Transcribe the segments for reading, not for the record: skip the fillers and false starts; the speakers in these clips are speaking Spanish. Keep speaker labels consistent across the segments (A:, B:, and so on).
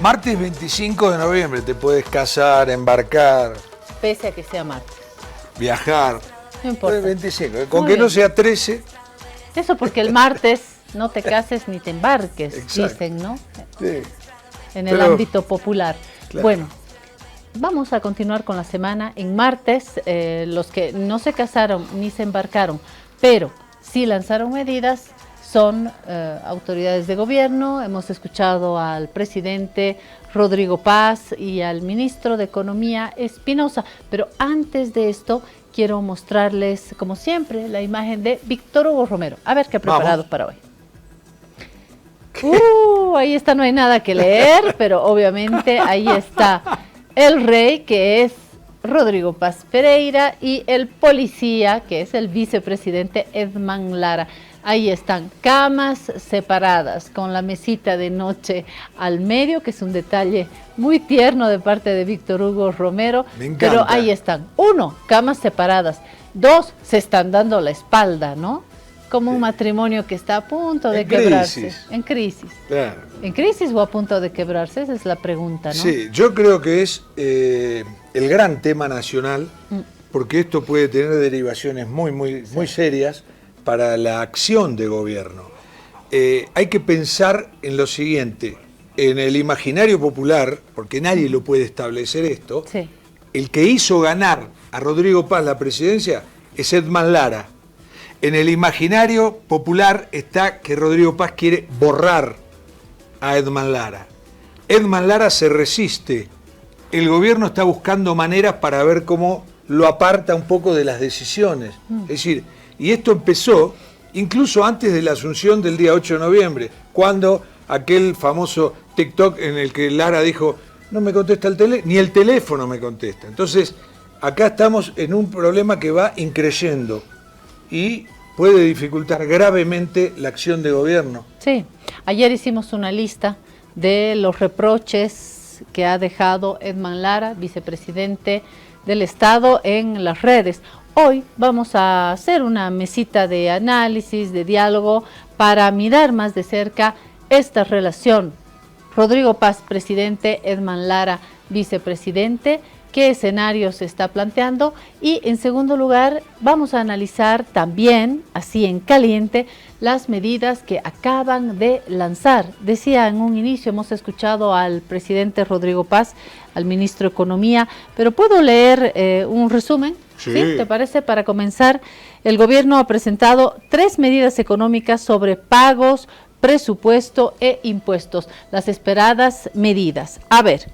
A: Martes 25 de noviembre te puedes casar, embarcar.
B: Pese a que sea martes.
A: Viajar.
B: No importa.
A: 25, con que no sea 13.
B: Eso porque el martes no te cases ni te embarques,
A: exacto,
B: dicen, ¿no?
A: Sí.
B: En el ámbito popular. Claro. Bueno, vamos a continuar con la semana. En martes, los que no se casaron ni se embarcaron, pero sí lanzaron medidas, son autoridades de gobierno. Hemos escuchado al presidente Rodrigo Paz y al ministro de Economía Espinosa, pero antes de esto quiero mostrarles, como siempre, la imagen de Víctor Hugo Romero. A ver qué ha preparado para hoy. Ahí está, no hay nada que leer, pero obviamente ahí está el rey, que es Rodrigo Paz Pereira, y el policía, que es el vicepresidente Edman Lara. Ahí están, camas separadas, con la mesita de noche al medio, que es un detalle muy tierno de parte de Víctor Hugo Romero.
A: Me encanta.
B: Pero ahí están. 1, camas separadas. 2, se están dando la espalda, ¿no? Como un matrimonio que está a punto de quebrarse. En crisis.
A: Claro.
B: ¿En crisis o a punto de quebrarse? Esa es la pregunta, ¿no?
A: Sí, yo creo que es el gran tema nacional, porque esto puede tener derivaciones muy serias para la acción de gobierno. Hay que pensar en lo siguiente, en el imaginario popular, porque nadie lo puede establecer esto,
B: sí,
A: el que hizo ganar a Rodrigo Paz la presidencia es Edman Lara. En el imaginario popular está que Rodrigo Paz quiere borrar a Edman Lara. Edman Lara se resiste. El gobierno está buscando maneras para ver cómo lo aparta un poco de las decisiones. Es decir, y esto empezó incluso antes de la asunción del día 8 de noviembre, cuando aquel famoso TikTok en el que Lara dijo, no me contesta el teléfono, ni el teléfono me contesta. Entonces, acá estamos en un problema que va increyendo y puede dificultar gravemente la acción de gobierno.
B: Sí, ayer hicimos una lista de los reproches que ha dejado Edman Lara, vicepresidente del Estado, en las redes. Hoy vamos a hacer una mesita de análisis, de diálogo, para mirar más de cerca esta relación. Rodrigo Paz, presidente, Edman Lara, vicepresidente, qué escenario se está planteando, y en segundo lugar vamos a analizar también, así en caliente, las medidas que acaban de lanzar. Decía en un inicio, hemos escuchado al presidente Rodrigo Paz, al ministro de Economía, pero ¿puedo leer un resumen?
A: Sí.
B: ¿Sí? ¿Te parece? Para comenzar, el gobierno ha presentado 3 medidas económicas sobre pagos, presupuesto e impuestos, las esperadas medidas. A ver,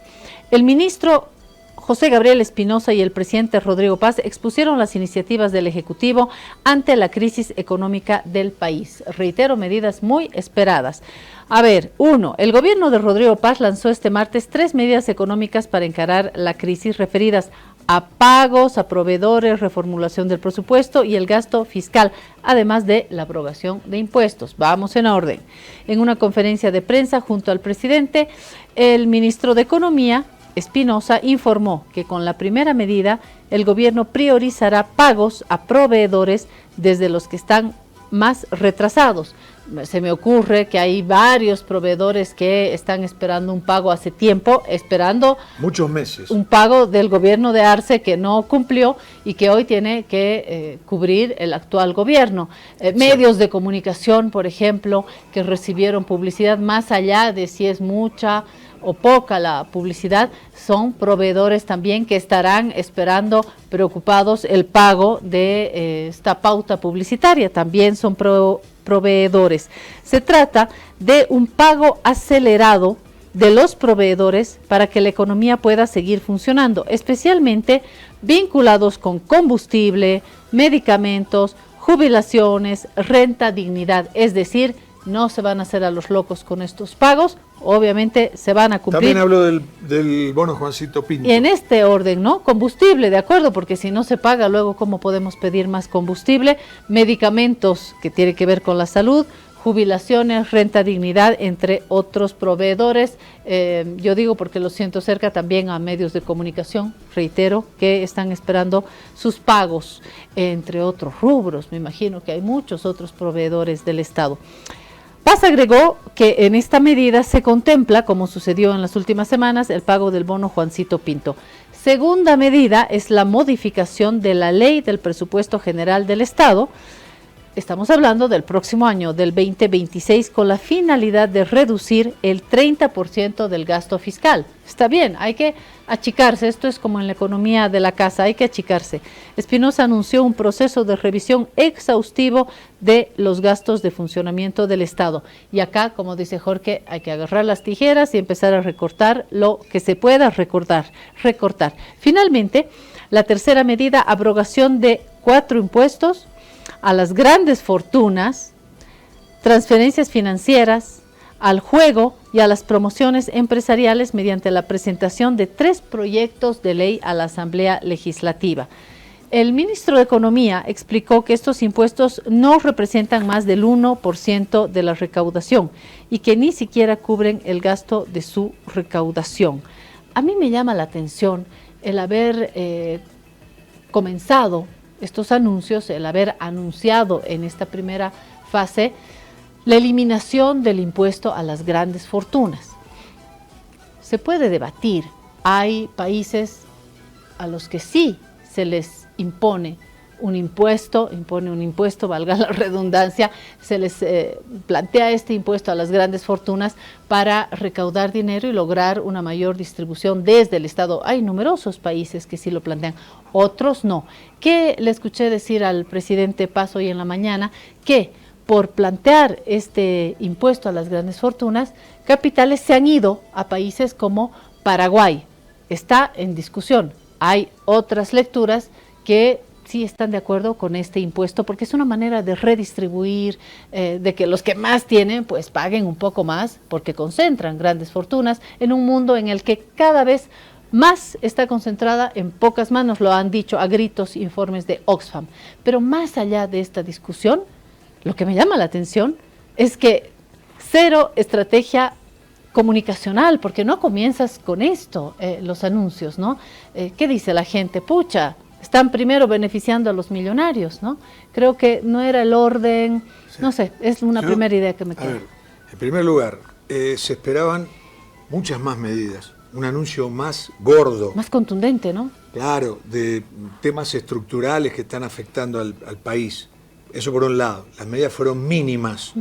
B: el ministro José Gabriel Espinosa y el presidente Rodrigo Paz expusieron las iniciativas del Ejecutivo ante la crisis económica del país. Reitero, medidas muy esperadas. A ver, 1. El gobierno de Rodrigo Paz lanzó este martes 3 medidas económicas para encarar la crisis, referidas a pagos, a proveedores, reformulación del presupuesto y el gasto fiscal, además de la abrogación de impuestos. Vamos en orden. En una conferencia de prensa junto al presidente, el ministro de Economía, Espinosa, informó que con la primera medida el gobierno priorizará pagos a proveedores desde los que están más retrasados. Se me ocurre que hay varios proveedores que están esperando un pago hace tiempo, esperando
A: muchos meses
B: un pago del gobierno de Arce que no cumplió y que hoy tiene que cubrir el actual gobierno. Medios de comunicación, por ejemplo, que recibieron publicidad más allá de si es mucha o poca la publicidad, son proveedores también que estarán esperando preocupados el pago de esta pauta publicitaria, también son proveedores. Se trata de un pago acelerado de los proveedores para que la economía pueda seguir funcionando, especialmente vinculados con combustible, medicamentos, jubilaciones, renta, dignidad, es decir, no se van a hacer a los locos con estos pagos, obviamente se van a cumplir.
A: También hablo del bono Juancito Pinto.
B: Y en este orden, ¿no? Combustible, de acuerdo, porque si no se paga, luego ¿cómo podemos pedir más combustible? Medicamentos, que tiene que ver con la salud, jubilaciones, renta, dignidad, entre otros proveedores. Yo digo porque lo siento cerca también a medios de comunicación, reitero, que están esperando sus pagos, entre otros rubros. Me imagino que hay muchos otros proveedores del Estado. Paz agregó que en esta medida se contempla, como sucedió en las últimas semanas, el pago del bono Juancito Pinto. Segunda medida es la modificación de la ley del presupuesto general del Estado. Estamos hablando del próximo año, del 2026, con la finalidad de reducir el 30% del gasto fiscal. Está bien, hay que achicarse, esto es como en la economía de la casa, hay que achicarse. Espinosa anunció un proceso de revisión exhaustivo de los gastos de funcionamiento del Estado. Y acá, como dice Jorge, hay que agarrar las tijeras y empezar a recortar lo que se pueda recortar. Finalmente, la tercera medida, abrogación de 4 impuestos a las grandes fortunas, transferencias financieras, al juego y a las promociones empresariales mediante la presentación de 3 proyectos de ley a la Asamblea Legislativa. El ministro de Economía explicó que estos impuestos no representan más del 1% de la recaudación y que ni siquiera cubren el gasto de su recaudación. A mí me llama la atención el haber comenzado estos anuncios, el haber anunciado en esta primera fase la eliminación del impuesto a las grandes fortunas. Se puede debatir, hay países a los que sí se les impone un impuesto, valga la redundancia, se les plantea este impuesto a las grandes fortunas para recaudar dinero y lograr una mayor distribución desde el Estado. Hay numerosos países que sí lo plantean, otros no. ¿Qué le escuché decir al presidente Paz hoy en la mañana? Que por plantear este impuesto a las grandes fortunas, capitales se han ido a países como Paraguay. Está en discusión. Hay otras lecturas que sí están de acuerdo con este impuesto porque es una manera de redistribuir, de que los que más tienen pues paguen un poco más porque concentran grandes fortunas en un mundo en el que cada vez más está concentrada en pocas manos, lo han dicho a gritos informes de Oxfam. Pero más allá de esta discusión, lo que me llama la atención es que cero estrategia comunicacional, porque no comienzas con esto, los anuncios, ¿no? ¿Qué dice la gente? Pucha, están primero beneficiando a los millonarios, ¿no? Creo que no era el orden, sí. No sé, es una primera idea que me queda.
A: A ver, en primer lugar, se esperaban muchas más medidas, un anuncio más gordo.
B: Más contundente, ¿no?
A: Claro, de temas estructurales que están afectando al país. Eso por un lado, las medidas fueron mínimas.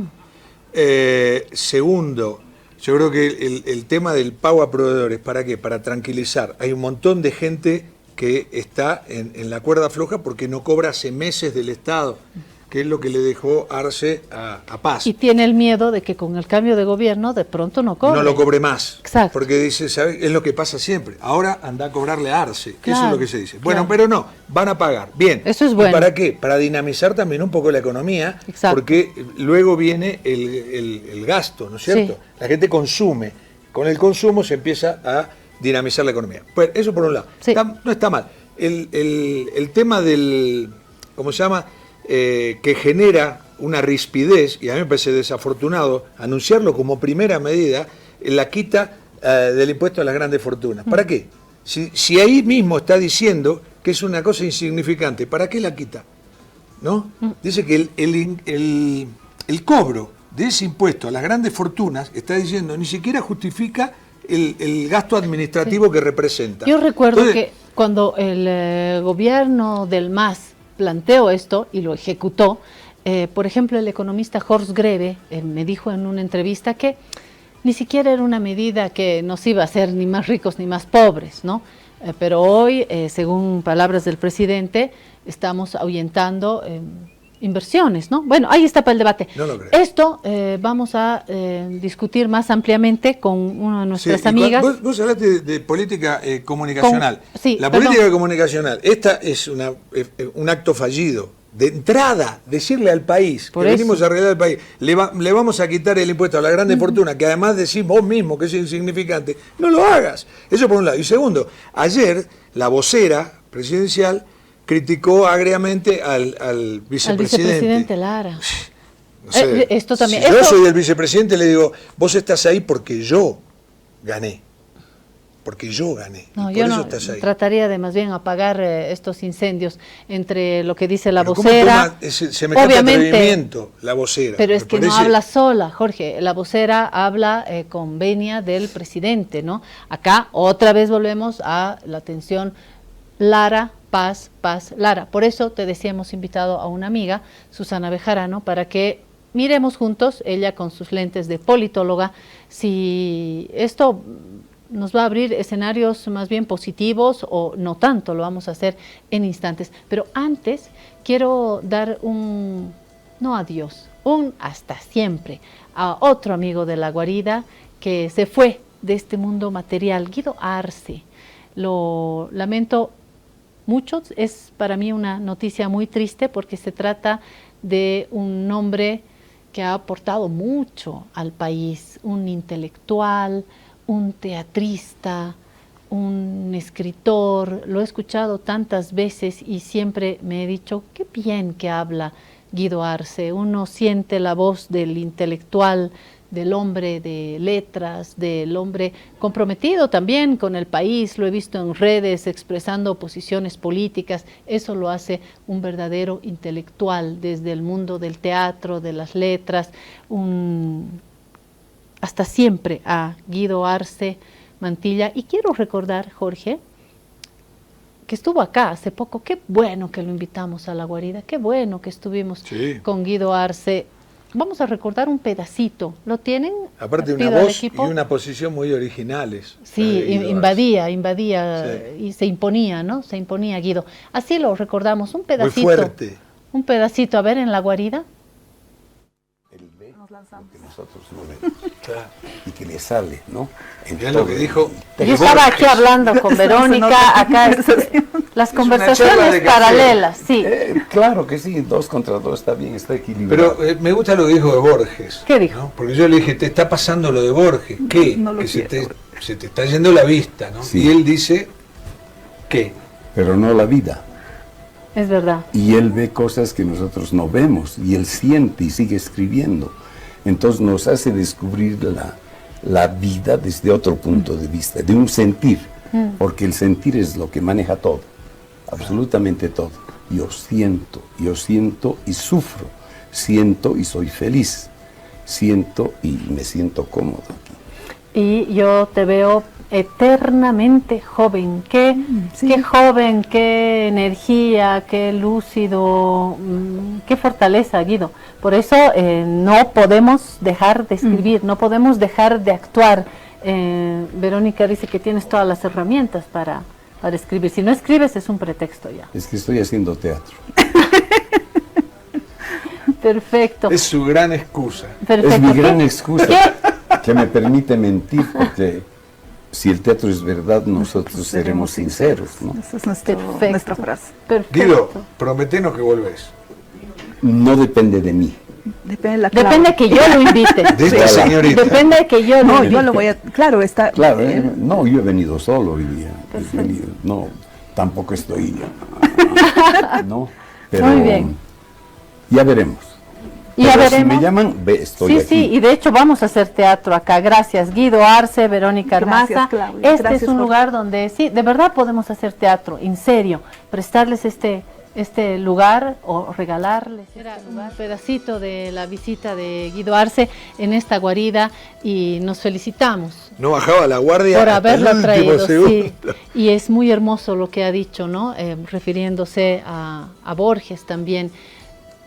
A: Segundo, yo creo que el tema del pago a proveedores, ¿para qué? Para tranquilizar. Hay un montón de gente que está en la cuerda floja porque no cobra hace meses del Estado, que es lo que le dejó Arce a Paz.
B: Y tiene el miedo de que con el cambio de gobierno de pronto no cobre.
A: No lo cobre más.
B: Exacto.
A: Porque dice, ¿sabes? Es lo que pasa siempre. Ahora anda a cobrarle a Arce, que
B: claro,
A: eso es lo que se dice. Bueno,
B: claro.
A: Pero no, van a pagar. Bien.
B: Eso es bueno.
A: ¿Y para qué? Para dinamizar también un poco la economía.
B: Exacto.
A: Porque luego viene el gasto, ¿no es cierto? Sí. La gente consume. Con el consumo se empieza a dinamizar la economía. Pues eso por un lado.
B: Sí.
A: No está mal. El tema del, ¿cómo se llama? Que genera una rispidez, y a mí me parece desafortunado anunciarlo como primera medida, la quita del impuesto a las grandes fortunas. ¿Para qué? Si ahí mismo está diciendo que es una cosa insignificante, ¿para qué la quita? ¿No? Dice que el cobro de ese impuesto a las grandes fortunas, está diciendo, ni siquiera justifica el gasto administrativo que representa.
B: Yo recuerdo que cuando el gobierno del MAS planteó esto y lo ejecutó, por ejemplo, el economista Horst Greve me dijo en una entrevista que ni siquiera era una medida que nos iba a hacer ni más ricos ni más pobres, ¿no? Pero hoy, según palabras del presidente, estamos ahuyentando inversiones, ¿no? Bueno, ahí está para el debate.
A: No lo creo.
B: Esto vamos a discutir más ampliamente con una de nuestras amigas.
A: Vos hablaste de política comunicacional.
B: Sí,
A: la política comunicacional, esta es un acto fallido. De entrada, decirle al país que venimos a arreglar el país, le vamos a quitar el impuesto a la grande fortuna, que además decís vos mismo que es insignificante, no lo hagas. Eso por un lado. Y segundo, ayer la vocera presidencial criticó agriamente al vicepresidente. Al vicepresidente
B: Lara.
A: No sé,
B: esto también.
A: Si yo soy el vicepresidente, le digo, vos estás ahí porque yo gané. Porque yo gané.
B: No,
A: por
B: yo
A: eso
B: no
A: estás ahí.
B: trataría de más bien apagar estos incendios entre lo que dice la
A: pero
B: vocera.
A: ¿cómo toma semejante atrevimiento la vocera?
B: Pero es que no habla sola, Jorge. La vocera habla con venia del presidente, ¿no? Acá otra vez volvemos a la tensión Lara, paz, paz, Lara. Por eso te decía, hemos invitado a una amiga, Susana Bejarano, para que miremos juntos, ella con sus lentes de politóloga, si esto nos va a abrir escenarios más bien positivos o no tanto, lo vamos a hacer en instantes. Pero antes quiero dar un, no adiós, un hasta siempre a otro amigo de La Guarida que se fue de este mundo material, Guido Arce. Lo lamento mucho, es para mí una noticia muy triste porque se trata de un hombre que ha aportado mucho al país, un intelectual, un teatrista, un escritor. Lo he escuchado tantas veces y siempre me he dicho, qué bien que habla Guido Arce. Uno siente la voz del intelectual, del hombre de letras, del hombre comprometido también con el país. Lo he visto en redes expresando posiciones políticas. Eso lo hace un verdadero intelectual desde el mundo del teatro, de las letras, hasta siempre a Guido Arce Mantilla. Y quiero recordar, Jorge, que estuvo acá hace poco. Qué bueno que lo invitamos a La Guarida, qué bueno que estuvimos con Guido Arce. Vamos a recordar un pedacito. ¿Lo tienen?
A: Aparte de una voz y una posición muy originales.
B: Sí, invadía sí. Y se imponía, ¿no? Se imponía Guido. Así lo recordamos, un pedacito.
A: Muy fuerte.
B: Un pedacito, a ver, en La Guarida.
C: Que nosotros no vemos, claro, y que le sale, ¿no?
A: Es lo que dijo.
B: Yo estaba aquí hablando con Verónica, acá las conversaciones paralelas, sí.
C: Claro que sí, 2 contra 2 está bien, está equilibrado.
A: Pero me gusta lo que dijo de Borges.
B: ¿Qué dijo?
A: ¿No? Porque yo le dije, te está pasando lo de Borges. ¿Qué?
C: No
A: que se te está yendo la vista, ¿no? Sí. Y él dice, ¿qué?
C: Pero no la vida.
B: Es verdad.
C: Y él ve cosas que nosotros no vemos, y él siente y sigue escribiendo. Entonces nos hace descubrir la vida desde otro punto de vista, de un sentir, porque el sentir es lo que maneja todo, absolutamente todo. Yo siento y sufro, siento y soy feliz, siento y me siento cómodo aquí.
B: Y yo te veo eternamente joven, qué joven, qué energía, qué lúcido, qué fortaleza, Guido. Por eso no podemos dejar de escribir, no podemos dejar de actuar. Verónica dice que tienes todas las herramientas para escribir. Si no escribes es un pretexto ya.
C: Es que estoy haciendo teatro.
B: Perfecto.
A: Es su gran excusa.
B: Perfecto.
C: Es mi gran excusa que me permite mentir, porque si el teatro es verdad, nosotros seremos sinceros, ¿no?
D: Esa es nuestra frase.
B: Perfecto.
A: Guido, prometenos que volvés.
C: No depende de mí.
D: Depende
B: que yo lo invite.
A: De esta señorita.
B: Depende de que yo lo invite.
D: Yo lo voy a... Claro, está...
C: Claro, no, yo he venido solo hoy día. No, tampoco estoy... no, pero...
B: Muy bien.
C: Ya veremos.
B: Pero
C: si me llaman, estoy aquí.
B: Sí, y de hecho vamos a hacer teatro acá. Gracias, Guido Arce, Verónica Armaza.
D: Claudia.
B: Este es un lugar donde sí, de verdad podemos hacer teatro, en serio, prestarles este este lugar o regalarles un pedacito de la visita de Guido Arce en esta guarida y nos felicitamos.
A: No bajaba la guardia
B: por
A: hasta
B: haberlo
A: el último
B: traído,
A: segundo.
B: sí. Y es muy hermoso lo que ha dicho, ¿no? Refiriéndose a Borges también.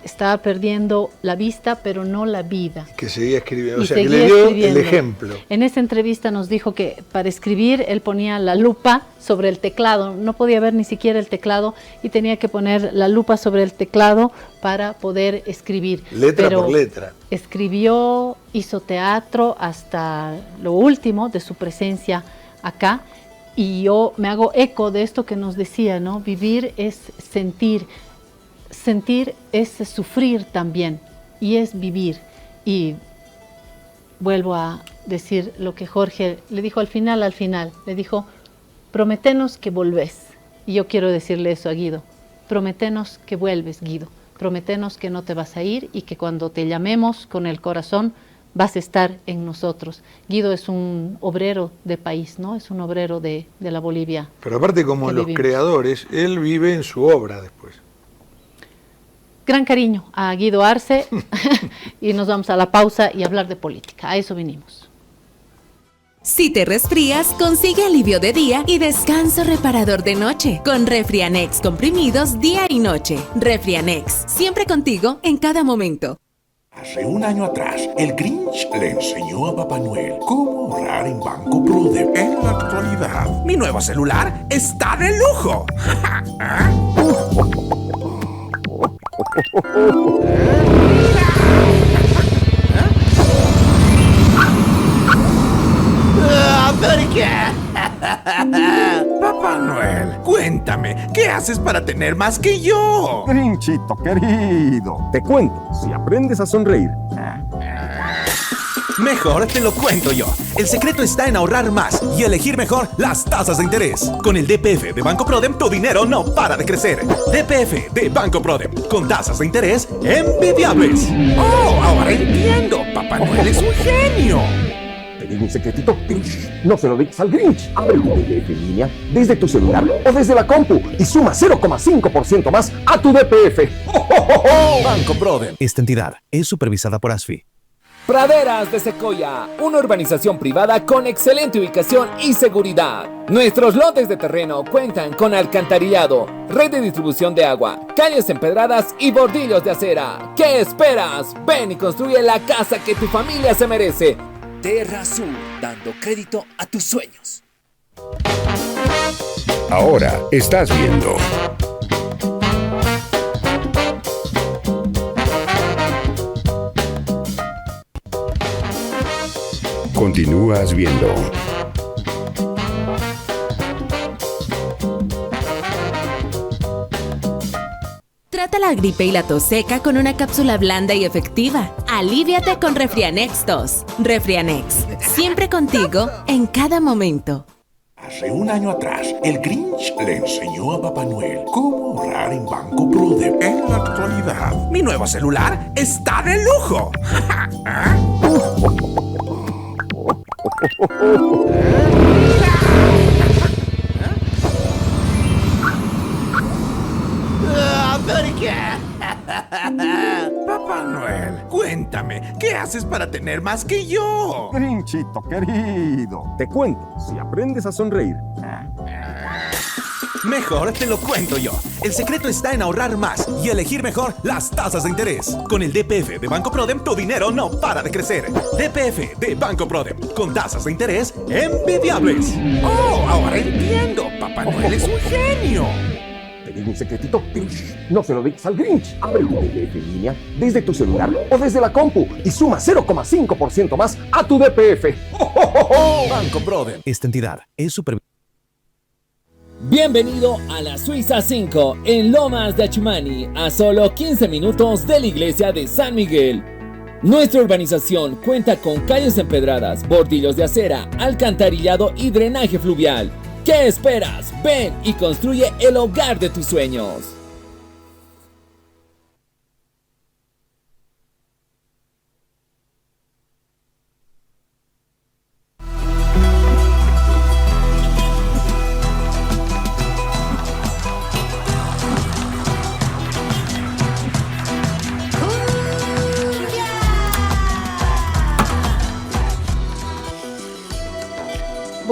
B: Estaba perdiendo la vista, pero no la vida.
A: Que seguía escribiendo,
B: Y
A: o sea, que
B: seguía
A: le dio
B: escribiendo.
A: el ejemplo.
B: En esa entrevista nos dijo que para escribir él ponía la lupa sobre el teclado, no podía ver ni siquiera el teclado y tenía que poner la lupa sobre el teclado para poder escribir.
A: Letra
B: Pero
A: por letra.
B: escribió, hizo teatro hasta lo último de su presencia acá, y yo me hago eco de esto que nos decía, ¿no? Vivir es sentir. Sentir es sufrir también, y es vivir. Y vuelvo a decir lo que Jorge le dijo al final, le dijo, prometenos que volvés. Y yo quiero decirle eso a Guido, prometenos que vuelves, Guido, prometenos que no te vas a ir y que cuando te llamemos con el corazón vas a estar en nosotros. Guido es un obrero de país, ¿no? Es un obrero de la Bolivia.
A: Pero aparte, como
B: que
A: los
B: vivimos.
A: creadores, él vive en su obra después.
B: Gran cariño a Guido Arce y nos vamos a la pausa y hablar de política. A eso vinimos.
E: Si te resfrías, consigue alivio de día y descanso reparador de noche con Refrianex comprimidos día y noche. Refrianex, siempre contigo en cada momento.
F: Hace un año atrás, el Grinch le enseñó a Papá Noel cómo ahorrar en Banco Prudem. En la actualidad, mi nuevo celular está de lujo. ¿Por qué? Papá Noel, cuéntame, ¿qué haces para tener más que yo?
G: Grinchito querido, te cuento, si aprendes a sonreír.
F: Mejor te lo cuento yo. El secreto está en ahorrar más y elegir mejor las tasas de interés. Con el DPF de Banco Prodem, tu dinero no para de crecer. DPF de Banco Prodem, con tasas de interés envidiables. ¡Oh, ahora entiendo! Papá Noel es un genio.
G: Te digo un secretito, no se lo digas al Grinch. Abre tu DPF en línea desde tu celular o desde la compu y suma 0,5% más a tu DPF. ¡Oh, oh, oh, oh!
F: Banco Prodem.
H: Esta entidad es supervisada por ASFI.
I: Praderas de Secoya, una urbanización privada con excelente ubicación y seguridad. Nuestros lotes de terreno cuentan con alcantarillado, red de distribución de agua, calles empedradas y bordillos de acera. ¿Qué esperas? Ven y construye la casa que tu familia se merece.
J: Terra Sur, dando crédito a tus sueños.
K: Ahora estás viendo Continúas viendo
E: Trata la gripe y la tos seca con una cápsula blanda y efectiva. Alivíate con Refrianex Tos. Refrianex, siempre contigo en cada momento.
F: Hace un año atrás, el Grinch le enseñó a Papá Noel cómo ahorrar en Banco Prudem. En la actualidad, mi nuevo celular está de lujo. ¿Por qué? Papá Noel, cuéntame, ¿qué haces para tener más que yo?
G: Grinchito querido, te cuento, si aprendes a sonreír.
F: Mejor te lo cuento yo. El secreto está en ahorrar más y elegir mejor las tasas de interés. Con el DPF de Banco Prodem, tu dinero no para de crecer. DPF de Banco Prodem, con tasas de interés envidiables. ¡Oh, ahora entiendo! Papá Noel es un genio.
G: Te digo un secretito, no se lo digas al Grinch. Abre tu DPF en línea desde tu celular o desde la compu y suma 0,5% más a tu DPF. ¡Oh, oh, oh, oh!
F: Banco Prodem.
H: Esta entidad es supervisada.
I: Bienvenido a la Suiza 5 en Lomas de Achumani, a solo 15 minutos de la iglesia de San Miguel. Nuestra urbanización cuenta con calles empedradas, bordillos de acera, alcantarillado y drenaje fluvial. ¿Qué esperas? Ven y construye el hogar de tus sueños.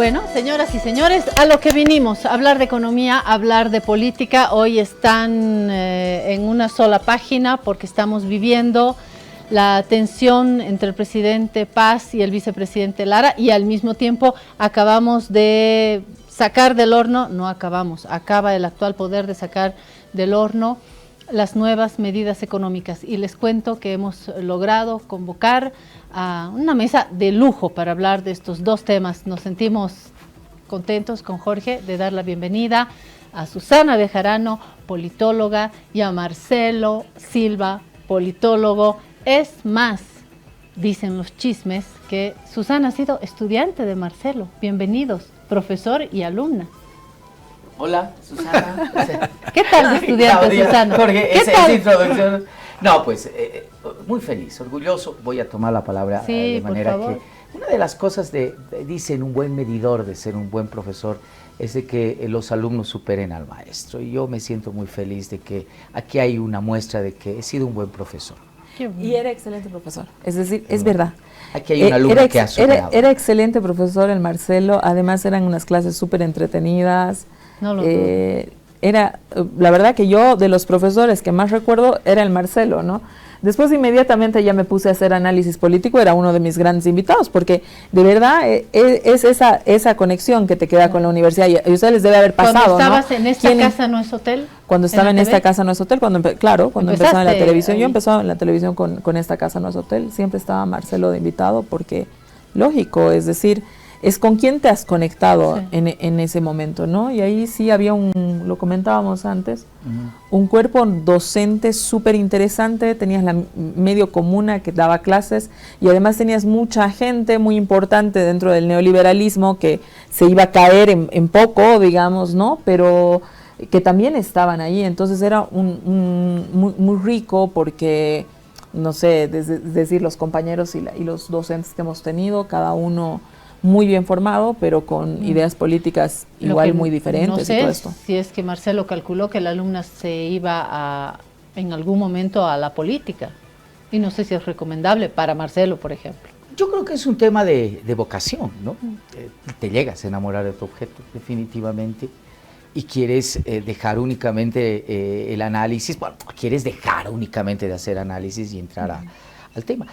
B: Bueno, señoras y señores, a lo que vinimos, hablar de economía, hablar de política. Hoy están en una sola página porque estamos viviendo la tensión entre el presidente Paz y el vicepresidente Lara, y al mismo tiempo acabamos de sacar del horno, no acabamos, acaba el actual poder de sacar del horno las nuevas medidas económicas, y les cuento que hemos logrado convocar a una mesa de lujo para hablar de estos dos temas. Nos sentimos contentos con Jorge de dar la bienvenida a Susana Bejarano, politóloga, y a Marcelo Silva, politólogo. Es más, dicen los chismes que Susana ha sido estudiante de Marcelo. Bienvenidos, profesor y alumna.
L: Hola, Susana.
B: ¿Qué tal de estudiante, Susana?
L: Jorge, esa introducción. No, pues muy feliz, orgulloso. Voy a tomar la palabra de manera que una de las cosas dicen un buen medidor de ser un buen profesor es de que los alumnos superen al maestro. Y yo me siento muy feliz de que aquí hay una muestra de que he sido un buen profesor.
M: Y era excelente profesor, es decir, es verdad.
L: Aquí hay una alumna que ha superado.
M: Era excelente profesor el Marcelo, además eran unas clases súper entretenidas.
B: No lo
M: era, la verdad que yo de los profesores que más recuerdo era el Marcelo, ¿no? Después inmediatamente ya me puse a hacer análisis político, era uno de mis grandes invitados, porque de verdad es esa conexión que te queda con la universidad, y a ustedes les debe haber pasado,
B: ¿no? Cuando estabas en esta
M: ¿Quién?
B: casa no es hotel.
M: Cuando estaba en esta casa no es hotel, cuando empezaba en la televisión,
B: ahí.
M: yo empezaba en la televisión con esta casa no es hotel, siempre estaba Marcelo de invitado, porque lógico, es decir, es con quién te has conectado en ese momento, ¿no? Y ahí sí había lo comentábamos antes, un cuerpo docente súper interesante, tenías la medio comuna que daba clases, y además tenías mucha gente muy importante dentro del neoliberalismo que se iba a caer en poco, digamos, ¿no? Pero que también estaban ahí, entonces era muy rico porque, no sé, es decir, los compañeros y los docentes que hemos tenido, cada uno muy bien formado, pero con ideas políticas igual muy diferentes.
B: No sé
M: y todo esto.
B: Si es que Marcelo calculó que la alumna se iba en algún momento a la política, y no sé si es recomendable para Marcelo, por ejemplo.
L: Yo creo que es un tema de vocación, ¿no? Te llegas a enamorar de tu objeto, definitivamente, y quieres dejar únicamente el análisis, bueno, quieres dejar únicamente de hacer análisis y entrar al tema.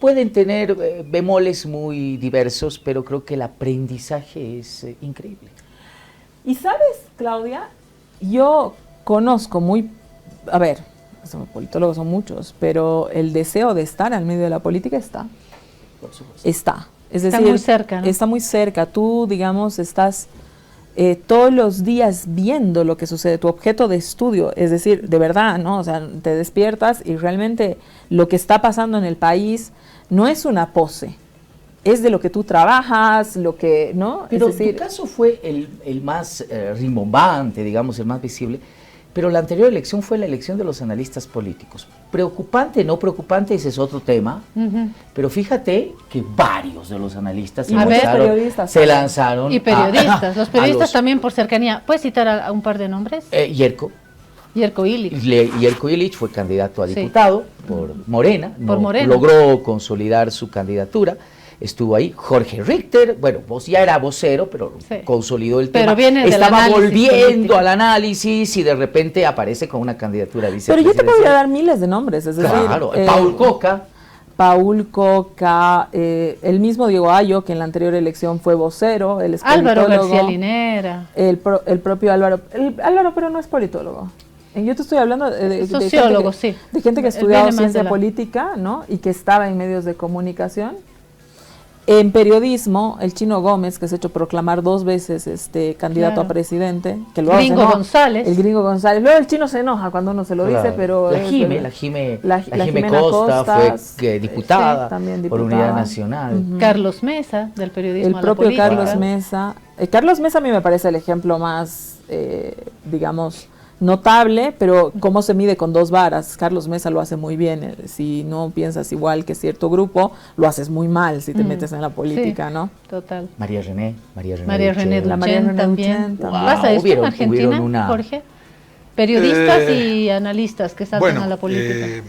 L: Pueden tener bemoles muy diversos, pero creo que el aprendizaje es increíble.
M: Y sabes, Claudia, yo conozco los politólogos son muchos, pero el deseo de estar al medio de la política está.
L: Por supuesto.
M: Está. Es
B: Está
M: decir,
B: muy cerca, ¿no?
M: Está muy cerca. Tú, digamos, estás todos los días viendo lo que sucede, tu objeto de estudio, es decir, de verdad, ¿no? O sea, te despiertas y realmente lo que está pasando en el país no es una pose, es de lo que tú trabajas, lo que, ¿no?
L: Pero
M: es decir,
L: tu caso fue el más rimbombante, digamos, el más visible, pero la anterior elección fue la elección de los analistas políticos. Preocupante, no preocupante, ese es otro tema, pero fíjate que varios de los analistas se lanzaron.
B: Y periodistas, los periodistas también por cercanía. ¿Puedes citar a un par de nombres?
L: Yerko
B: Illich.
L: Yerko Illich fue candidato a diputado por Morena,
B: Morena.
L: Logró consolidar su candidatura. Estuvo ahí Jorge Richter, bueno, vos ya era vocero, pero consolidó el tema. Estaba volviendo político al análisis y de repente aparece con una candidatura vicepresidencial.
M: Pero yo te podría dar miles de nombres, es decir,
L: claro, Paul Coca,
M: el mismo Diego Ayo, que en la anterior elección fue vocero, él es
B: Álvaro García Linera.
M: El propio Álvaro, pero no es politólogo. Yo te estoy hablando de
B: sociólogo,
M: de gente que ha estudiado ciencia política, ¿no? Y que estaba en medios de comunicación. En periodismo, el Chino Gómez, que se ha hecho proclamar 2 veces candidato a presidente, que lo hace, ¿no?
B: González.
M: El Gringo González. Luego el Chino se enoja cuando uno se lo dice, pero...
L: La Jime Costa fue diputada por Unidad Nacional.
B: Carlos Mesa, del periodismo
M: el propio Carlos Mesa. Carlos Mesa a mí me parece el ejemplo más, digamos, notable, pero cómo se mide con 2 varas. Carlos Mesa lo hace muy bien. Si no piensas igual que cierto grupo, lo haces muy mal si te metes en la política, ¿no?
B: Total.
L: María René
B: también. ¿Vas a esto en Argentina, Jorge? Periodistas y analistas que saltan a la política.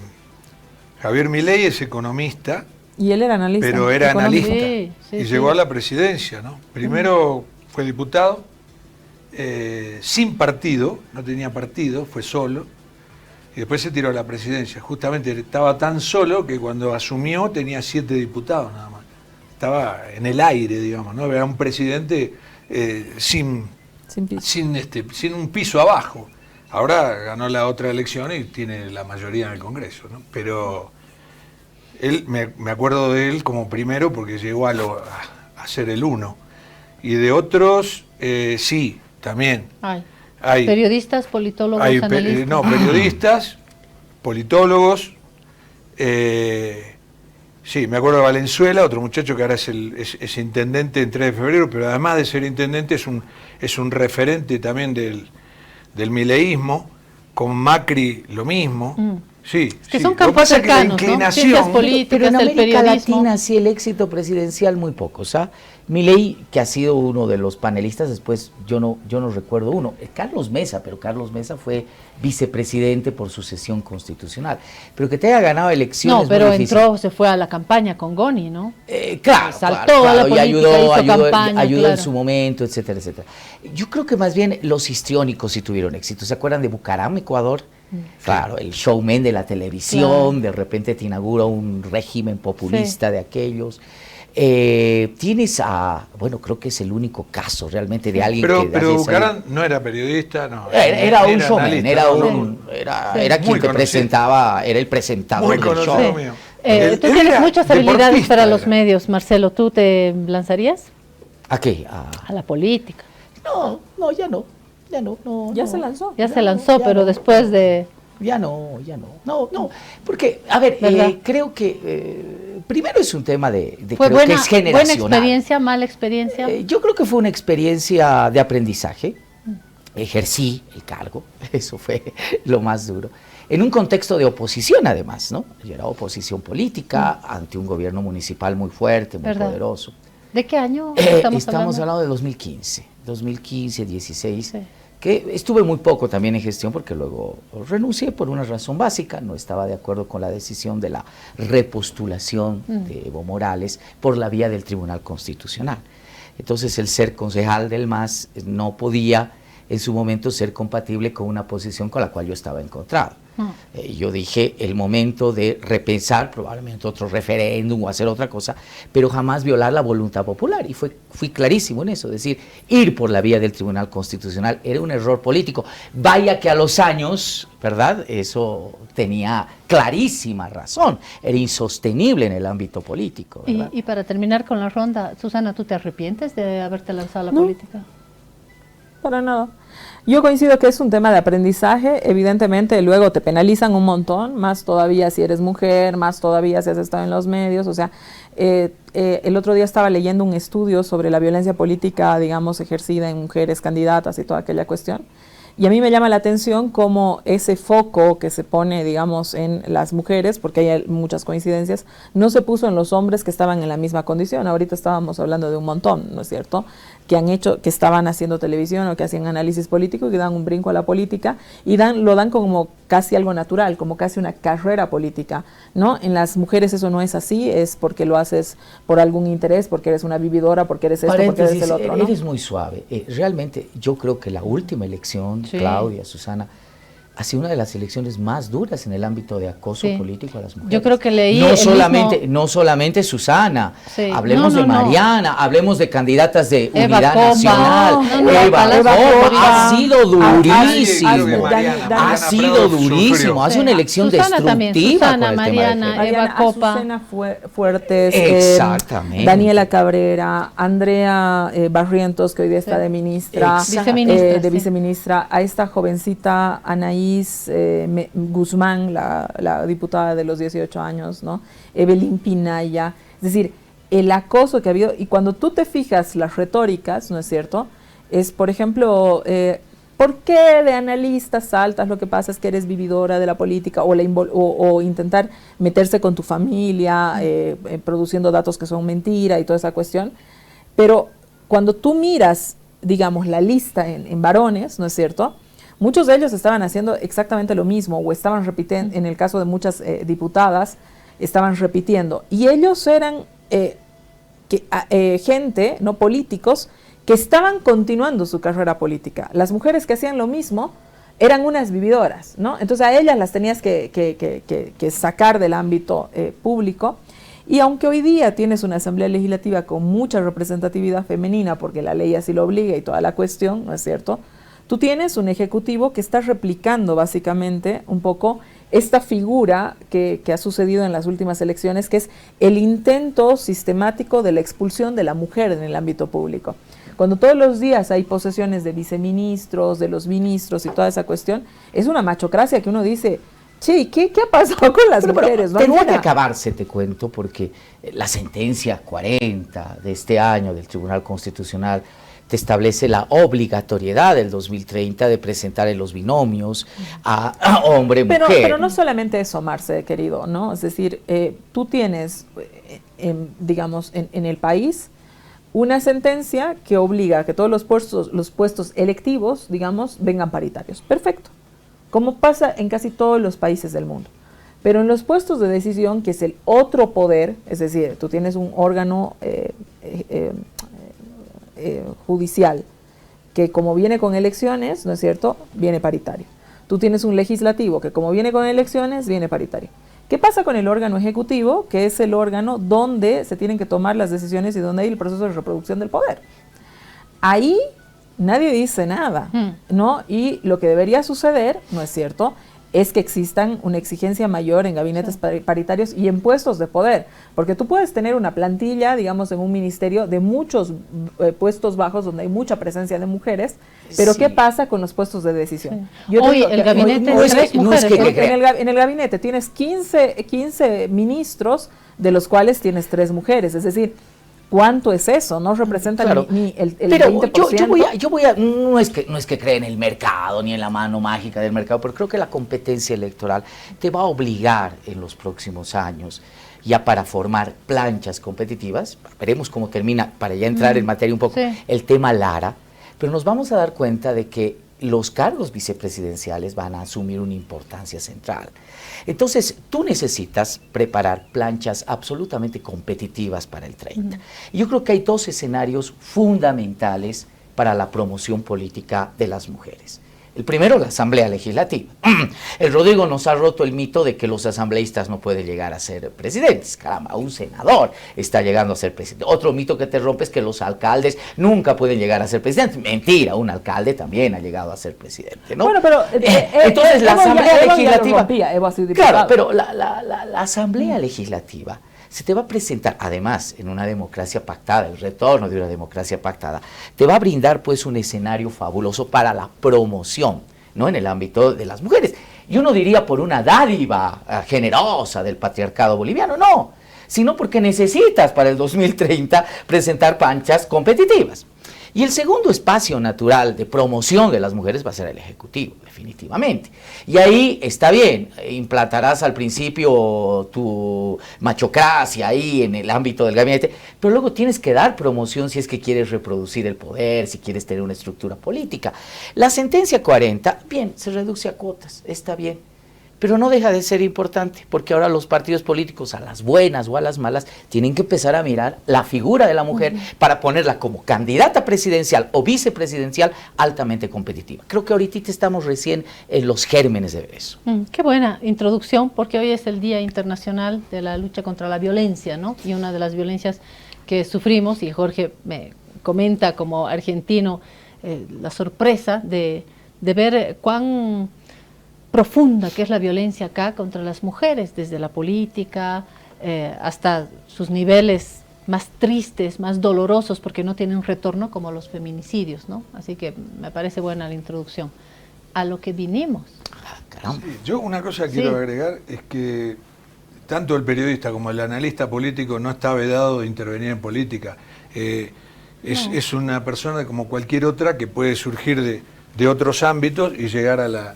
A: Javier Milei es economista
M: Y él era analista.
A: Pero era
M: económico.
A: analista. Y llegó a la presidencia, ¿no? Primero fue diputado, sin partido, no tenía partido, fue solo. Y después se tiró a la presidencia. Justamente estaba tan solo que cuando asumió tenía 7 diputados nada más. Estaba en el aire, digamos, ¿no? Era un presidente sin un piso abajo. Ahora ganó la otra elección y tiene la mayoría en el Congreso, ¿no? Pero él, me acuerdo de él como primero porque llegó a ser el uno. Y de otros, sí, también. Hay
B: periodistas, politólogos, analistas.
A: Periodistas, politólogos. Sí, me acuerdo de Valenzuela, otro muchacho que ahora es intendente en 3 de febrero, pero además de ser intendente es un referente también del mileísmo. Con Macri lo mismo. Sí,
B: que son campos cercanos, ¿no? Ciencias políticas,
L: pero en
B: el
L: América
B: periodismo.
L: Latina sí el éxito presidencial muy poco, ¿sabes? Milei, que ha sido uno de los panelistas, después yo no recuerdo uno, Carlos Mesa, pero Carlos Mesa fue vicepresidente por sucesión constitucional, pero que te haya ganado elecciones.
B: No, pero se fue a la campaña con Goni, ¿no?
L: Claro,
B: saltó a la política,
L: ayudó en su momento, etcétera, etcétera. Yo creo que más bien los histriónicos sí tuvieron éxito. ¿Se acuerdan de Bucaram, Ecuador? Claro, el showman de la televisión, de repente te inaugura un régimen populista de aquellos. Tienes creo que es el único caso realmente de alguien
A: pero Bucaram no era periodista, no.
L: Era un showman, era quien te presentaba, era el presentador del show.
B: Tú tienes muchas habilidades para los medios, Marcelo. ¿Tú te lanzarías?
L: ¿A qué?
B: A la política.
L: No, ya no.
M: Ya se lanzó.
B: Ya se lanzó, pero después de...
L: Ya no. No, porque, a ver, creo que primero es un tema
B: ¿Fue
L: creo que es generacional.
B: ¿Buena experiencia, mala experiencia?
L: Yo creo que fue una experiencia de aprendizaje. Ejercí el cargo, eso fue lo más duro. En un contexto de oposición, además, ¿no? Yo era oposición política ante un gobierno municipal muy fuerte, muy poderoso.
B: ¿De qué año
L: estamos hablando de 2015, 16, que estuve muy poco también en gestión porque luego renuncié por una razón básica, no estaba de acuerdo con la decisión de la repostulación de Evo Morales por la vía del Tribunal Constitucional. Entonces el ser concejal del MAS no podía en su momento ser compatible con una posición con la cual yo estaba encontrado. Yo dije, el momento de repensar probablemente otro referéndum o hacer otra cosa, pero jamás violar la voluntad popular. Y fui clarísimo en eso, es decir, ir por la vía del Tribunal Constitucional era un error político. Vaya que a los años, ¿verdad? Eso tenía clarísima razón, era insostenible en el ámbito político, ¿verdad?
B: Y para terminar con la ronda, Susana, ¿tú te arrepientes de haberte lanzado a la política?
M: Para nada. Yo coincido que es un tema de aprendizaje, evidentemente luego te penalizan un montón, más todavía si eres mujer, más todavía si has estado en los medios, o sea, el otro día estaba leyendo un estudio sobre la violencia política, digamos, ejercida en mujeres candidatas y toda aquella cuestión, y a mí me llama la atención cómo ese foco que se pone, digamos, en las mujeres, porque hay muchas coincidencias, no se puso en los hombres que estaban en la misma condición. Ahorita estábamos hablando de un montón, ¿no es cierto?, que estaban haciendo televisión o que hacían análisis político y que dan un brinco a la política y lo dan como casi algo natural, como casi una carrera política, ¿no? En las mujeres eso no es así, es porque lo haces por algún interés, porque eres una vividora, porque eres esto, porque eres el otro, ¿no?
L: Eres muy suave. Realmente yo creo que la última elección, Claudia, Susana, ha sido una de las elecciones más duras en el ámbito de acoso político a las mujeres.
B: Yo creo que leí
L: no solamente Susana, hablemos de Mariana, hablemos de candidatas de Unidad Nacional, Eva Copa, ha sido durísimo, ha sido durísimo, hace una elección destructiva.
B: Susana, Mariana, Eva Copa,
M: Azucena Fuertes,
L: exactamente,
M: Daniela Cabrera, Andrea Barrientos, que hoy día está de ministra, de viceministra, a esta jovencita Anaí Guzmán, la diputada de los 18 años, ¿no? Evelyn Pinaya, es decir, el acoso que ha habido, y cuando tú te fijas las retóricas, ¿no es cierto?, es, por ejemplo, ¿por qué de analista saltas? Lo que pasa es que eres vividora de la política, o intentar meterse con tu familia, produciendo datos que son mentira y toda esa cuestión, pero cuando tú miras, digamos, la lista en varones, ¿no es cierto?, muchos de ellos estaban haciendo exactamente lo mismo o estaban repitiendo, en el caso de muchas diputadas, estaban repitiendo. Y ellos eran gente, no políticos, que estaban continuando su carrera política. Las mujeres que hacían lo mismo eran unas vividoras, ¿no? Entonces a ellas las tenías que sacar del ámbito público. Y aunque hoy día tienes una asamblea legislativa con mucha representatividad femenina, porque la ley así lo obliga y toda la cuestión, ¿no es cierto? Tú tienes un ejecutivo que está replicando básicamente un poco esta figura que ha sucedido en las últimas elecciones, que es el intento sistemático de la expulsión de la mujer en el ámbito público. Cuando todos los días hay posesiones de viceministros, de los ministros y toda esa cuestión, es una machocracia que uno dice, che, ¿qué ha pasado con las mujeres?
L: Pero tendría que acabarse, te cuento, porque la sentencia 40 de este año del Tribunal Constitucional te establece la obligatoriedad del 2030 de presentar en los binomios a hombre-mujer.
M: Pero no solamente eso, Marce, querido, ¿no? Es decir, tú tienes, digamos, en el país una sentencia que obliga a que todos los puestos electivos, digamos, vengan paritarios. Perfecto. Como pasa en casi todos los países del mundo. Pero en los puestos de decisión, que es el otro poder, es decir, tú tienes un órgano judicial, que como viene con elecciones, ¿no es cierto?, viene paritario. Tú tienes un legislativo que como viene con elecciones, viene paritario. ¿Qué pasa con el órgano ejecutivo, que es el órgano donde se tienen que tomar las decisiones y donde hay el proceso de reproducción del poder? Ahí nadie dice nada, ¿no? Y lo que debería suceder, ¿no es cierto?, es que existan una exigencia mayor en gabinetes paritarios y en puestos de poder, porque tú puedes tener una plantilla, digamos, en un ministerio de muchos puestos bajos donde hay mucha presencia de mujeres, pero ¿qué pasa con los puestos de decisión?
B: Sí. Hoy el gabinete
M: en el gabinete tienes 15 ministros, de los cuales tienes 3 mujeres, es decir, ¿cuánto es eso? No representa ni el
L: pero
M: 20%.
L: yo no es que cree en el mercado ni en la mano mágica del mercado, pero creo que la competencia electoral te va a obligar en los próximos años ya para formar planchas competitivas. Veremos cómo termina, para ya entrar en materia un poco, el tema Lara, pero nos vamos a dar cuenta de que los cargos vicepresidenciales van a asumir una importancia central. Entonces, tú necesitas preparar planchas absolutamente competitivas para el 30. Y yo creo que hay 2 escenarios fundamentales para la promoción política de las mujeres. El primero, la Asamblea Legislativa. El Rodrigo nos ha roto el mito de que los asambleístas no pueden llegar a ser presidentes. Caramba, un senador está llegando a ser presidente. Otro mito que te rompe es que los alcaldes nunca pueden llegar a ser presidentes. Mentira, un alcalde también ha llegado a ser presidente, ¿no?
M: Bueno, pero
L: entonces la Asamblea Legislativa...
M: Claro,
L: pero la Asamblea Legislativa se te va a presentar, además, en una democracia pactada, el retorno de una democracia pactada, te va a brindar pues un escenario fabuloso para la promoción, ¿no?, en el ámbito de las mujeres. Y uno diría por una dádiva generosa del patriarcado boliviano, no, sino porque necesitas para el 2030 presentar planchas competitivas. Y el segundo espacio natural de promoción de las mujeres va a ser el Ejecutivo, definitivamente. Y ahí está bien, implantarás al principio tu machocracia ahí en el ámbito del gabinete, pero luego tienes que dar promoción si es que quieres reproducir el poder, si quieres tener una estructura política. La sentencia 40, bien, se reduce a cuotas, está bien. Pero no deja de ser importante, porque ahora los partidos políticos, a las buenas o a las malas, tienen que empezar a mirar la figura de la mujer para ponerla como candidata presidencial o vicepresidencial altamente competitiva. Creo que ahorita estamos recién en los gérmenes de eso.
B: Qué buena introducción, porque hoy es el Día Internacional de la Lucha contra la Violencia, ¿no? Y una de las violencias que sufrimos, y Jorge me comenta como argentino la sorpresa de ver cuán profunda que es la violencia acá contra las mujeres, desde la política hasta sus niveles más tristes, más dolorosos, porque no tienen retorno, como los feminicidios, ¿no? Así que me parece buena la introducción. A lo que vinimos.
A: Sí, yo una cosa quiero agregar es que tanto el periodista como el analista político no está vedado de intervenir en política. Es una persona como cualquier otra que puede surgir de otros ámbitos y llegar a la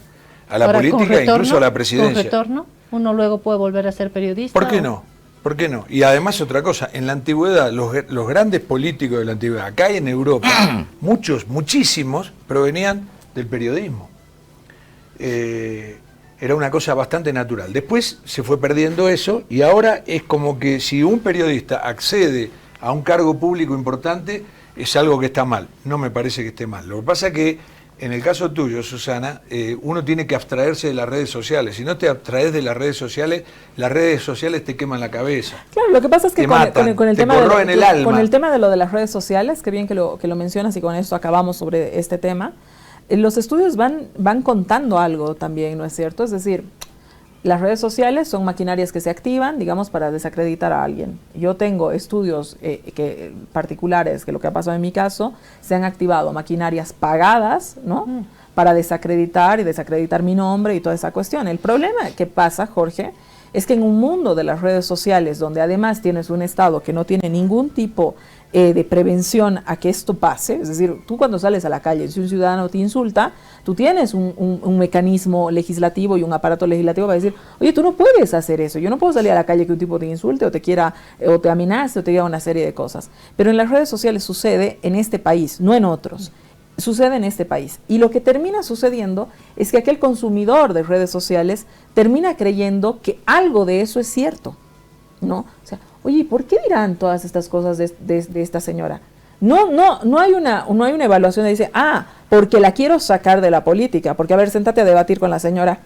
B: Ahora,
A: política, incluso a la presidencia.
B: ¿Con retorno? ¿Uno luego puede volver a ser periodista?
A: ¿Por qué no? ¿Por qué no? Y además otra cosa, en la antigüedad, los grandes políticos de la antigüedad, acá y en Europa, muchísimos, provenían del periodismo. era una cosa bastante natural. Después se fue perdiendo eso y ahora es como que si un periodista accede a un cargo público importante es algo que está mal. No me parece que esté mal. Lo que pasa es que en el caso tuyo, Susana, uno tiene que abstraerse de las redes sociales. Si no te abstraes de las redes sociales te queman la cabeza.
M: Claro, lo que pasa es que con el tema
A: con
M: el tema de lo de las redes sociales, que bien que lo mencionas y con esto acabamos sobre este tema, los estudios van contando algo también, ¿no es cierto? Es decir, las redes sociales son maquinarias que se activan, digamos, para desacreditar a alguien. Yo tengo estudios particulares, que lo que ha pasado en mi caso, se han activado maquinarias pagadas, ¿no? Para desacreditar mi nombre y toda esa cuestión. El problema que pasa, Jorge, es que en un mundo de las redes sociales, donde además tienes un Estado que no tiene ningún tipo de prevención a que esto pase, es decir, tú cuando sales a la calle, si un ciudadano te insulta, tú tienes un mecanismo legislativo y un aparato legislativo para decir, oye, tú no puedes hacer eso, yo no puedo salir a la calle que un tipo te insulte o te quiera, o te amenace o te diga una serie de cosas. Pero en las redes sociales sucede en este país, no en otros. Sucede en este país. Y lo que termina sucediendo es que aquel consumidor de redes sociales termina creyendo que algo de eso es cierto, ¿no? O sea, oye, ¿por qué dirán todas estas cosas de esta señora? No hay una evaluación de dice, porque la quiero sacar de la política, porque a ver, séntate a debatir con la señora,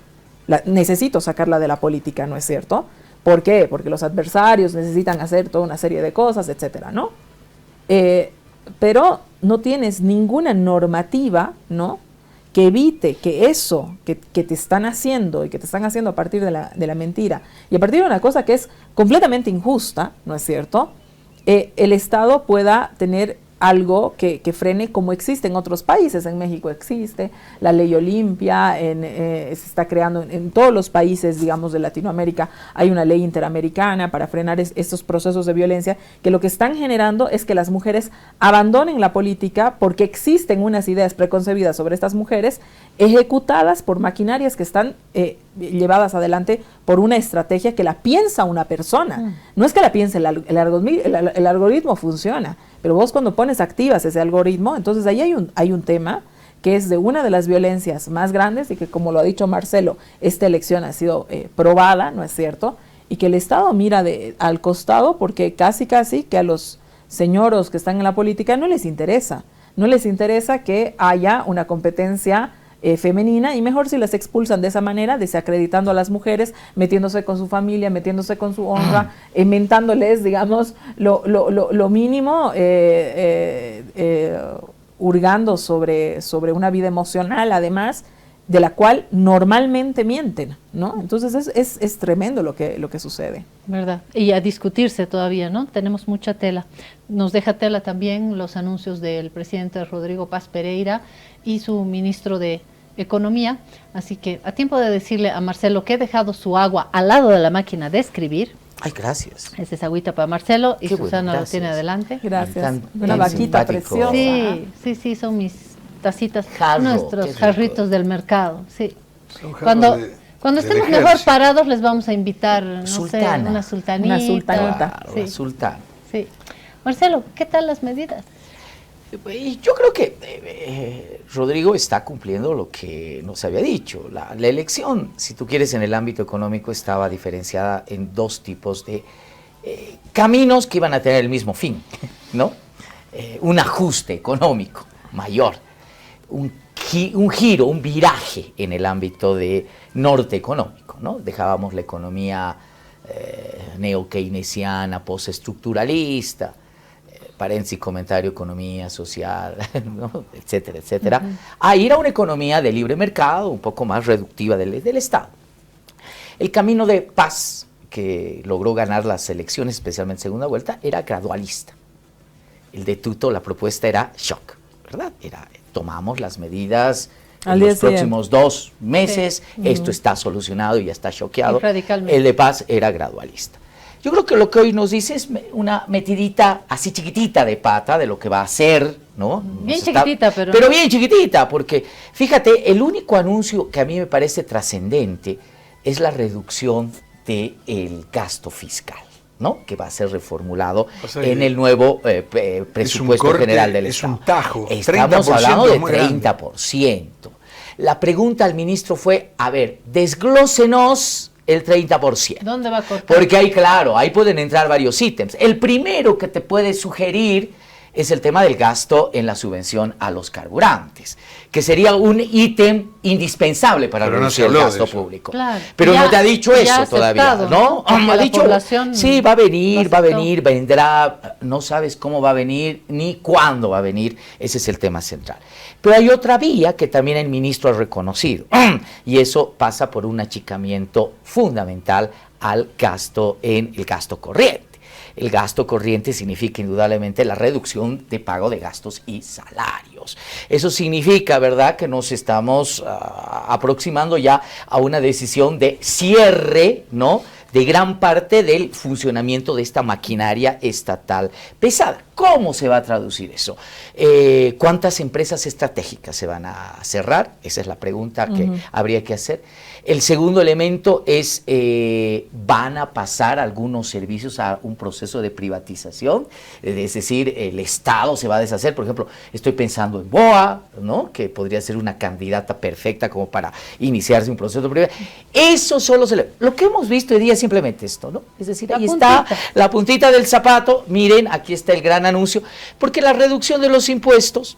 M: necesito sacarla de la política, ¿no es cierto? ¿Por qué? Porque los adversarios necesitan hacer toda una serie de cosas, etcétera, ¿no? Pero no tienes ninguna normativa, ¿no?, que evite que eso que te están haciendo y que te están haciendo a partir de la mentira y a partir de una cosa que es completamente injusta, ¿no es cierto?, el Estado pueda tener algo que frene como existe en otros países. En México existe la ley Olimpia, se está creando en todos los países, digamos, de Latinoamérica, hay una ley interamericana para frenar estos procesos de violencia, que lo que están generando es que las mujeres abandonen la política porque existen unas ideas preconcebidas sobre estas mujeres ejecutadas por maquinarias que están llevadas adelante por una estrategia que la piensa una persona. No es que la piense el algoritmo funciona, pero vos cuando activas ese algoritmo, entonces ahí hay un tema que es de una de las violencias más grandes y que, como lo ha dicho Marcelo, esta elección ha sido probada, ¿no es cierto? Y que el Estado mira al costado porque casi que a los señoros que están en la política no les interesa que haya una competencia femenina, y mejor si las expulsan de esa manera, desacreditando a las mujeres, metiéndose con su familia, metiéndose con su honra, mentándoles, digamos, lo mínimo, hurgando sobre una vida emocional, además, de la cual normalmente mienten, ¿no? Entonces es tremendo lo que sucede.
B: ¿Verdad? Y a discutirse todavía, ¿no? Tenemos mucha tela. Nos deja tela también los anuncios del presidente Rodrigo Paz Pereira y su ministro de Economía, así que a tiempo de decirle a Marcelo que he dejado su agua al lado de la máquina de escribir.
L: Ay, gracias.
B: Esa es agüita para Marcelo y
L: qué
B: Susana
L: bueno,
B: lo tiene adelante.
M: Gracias. Una vaquita preciosa.
B: Sí, son mis tacitas,
L: Jarro,
B: nuestros jarritos del mercado. Sí.
A: Cuando
B: estemos mejor parados les vamos a invitar, no
L: sultana.
B: sé, una sultanita.
M: Una sultanita.
L: Claro, sí. Sultana.
B: Sí. Marcelo, ¿qué tal las medidas?
L: Yo creo que Rodrigo está cumpliendo lo que nos había dicho. La elección, si tú quieres, en el ámbito económico estaba diferenciada en dos tipos de caminos que iban a tener el mismo fin, ¿no? Un ajuste económico mayor, un giro, un viraje en el ámbito de norte económico, ¿no? Dejábamos la economía neo-keynesiana, postestructuralista, paréntesis, comentario, economía social, ¿no?, etcétera, etcétera, a ir a una economía de libre mercado, un poco más reductiva del Estado. El camino de Paz, que logró ganar las elecciones, especialmente en segunda vuelta, era gradualista. El de Tuto, la propuesta era shock, ¿verdad? Tomamos las medidas en los próximos 2 meses, esto está solucionado y ya está choqueado. El de Paz era gradualista. Yo creo que lo que hoy nos dice es una metidita así chiquitita de pata de lo que va a hacer, ¿no?
B: Bien chiquitita,
L: pero bien chiquitita, porque fíjate, el único anuncio que a mí me parece trascendente es la reducción del gasto fiscal, ¿no?, que va a ser reformulado en el nuevo presupuesto general del Estado.
A: Es un tajo.
L: Estamos hablando de 30%. La pregunta al ministro fue, a ver, desglósenos el 30%.
B: ¿Dónde va a cortar?
L: Porque ahí, claro, ahí pueden entrar varios ítems. El primero que te puede sugerir es el tema del gasto en la subvención a los carburantes, que sería un ítem indispensable para reducir el gasto público.
B: Claro.
L: Pero
B: ya,
L: no te ha dicho eso todavía, ¿no? Ha dicho, sí, va a venir, vendrá, no sabes cómo va a venir ni cuándo va a venir, ese es el tema central. Pero hay otra vía que también el ministro ha reconocido, y eso pasa por un achicamiento fundamental al gasto en el gasto corriente. El gasto corriente significa indudablemente la reducción de pago de gastos y salarios. Eso significa, ¿verdad?, que nos estamos aproximando ya a una decisión de cierre, ¿no?, de gran parte del funcionamiento de esta maquinaria estatal pesada. ¿Cómo se va a traducir eso? ¿Cuántas empresas estratégicas se van a cerrar? Esa es la pregunta que habría que hacer. El segundo elemento es, ¿van a pasar algunos servicios a un proceso de privatización? Es decir, el Estado se va a deshacer. Por ejemplo, estoy pensando en BOA, ¿no?, que podría ser una candidata perfecta como para iniciarse un proceso de privatización. Eso solo lo que hemos visto hoy día es simplemente esto, ¿no? Es decir, ahí está la puntita del zapato. Miren, aquí está el gran anuncio, porque la reducción de los impuestos,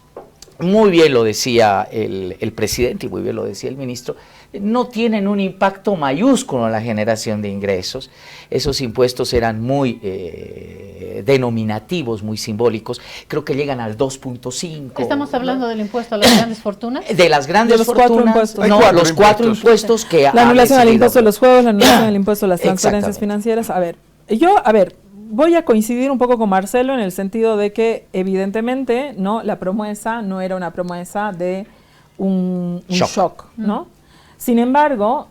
L: muy bien lo decía el presidente y muy bien lo decía el ministro, no tienen un impacto mayúsculo en la generación de ingresos. Esos impuestos eran muy denominativos, muy simbólicos. Creo que llegan al 2.5.
B: ¿Estamos hablando del impuesto a las grandes fortunas?
L: De las grandes fortunas. No, los cuatro impuestos que
M: la anulación del impuesto de los juegos, la anulación del impuesto a las transferencias financieras. Voy a coincidir un poco con Marcelo en el sentido de que evidentemente no, la promesa no era una promesa de un shock, ¿no? Sin embargo,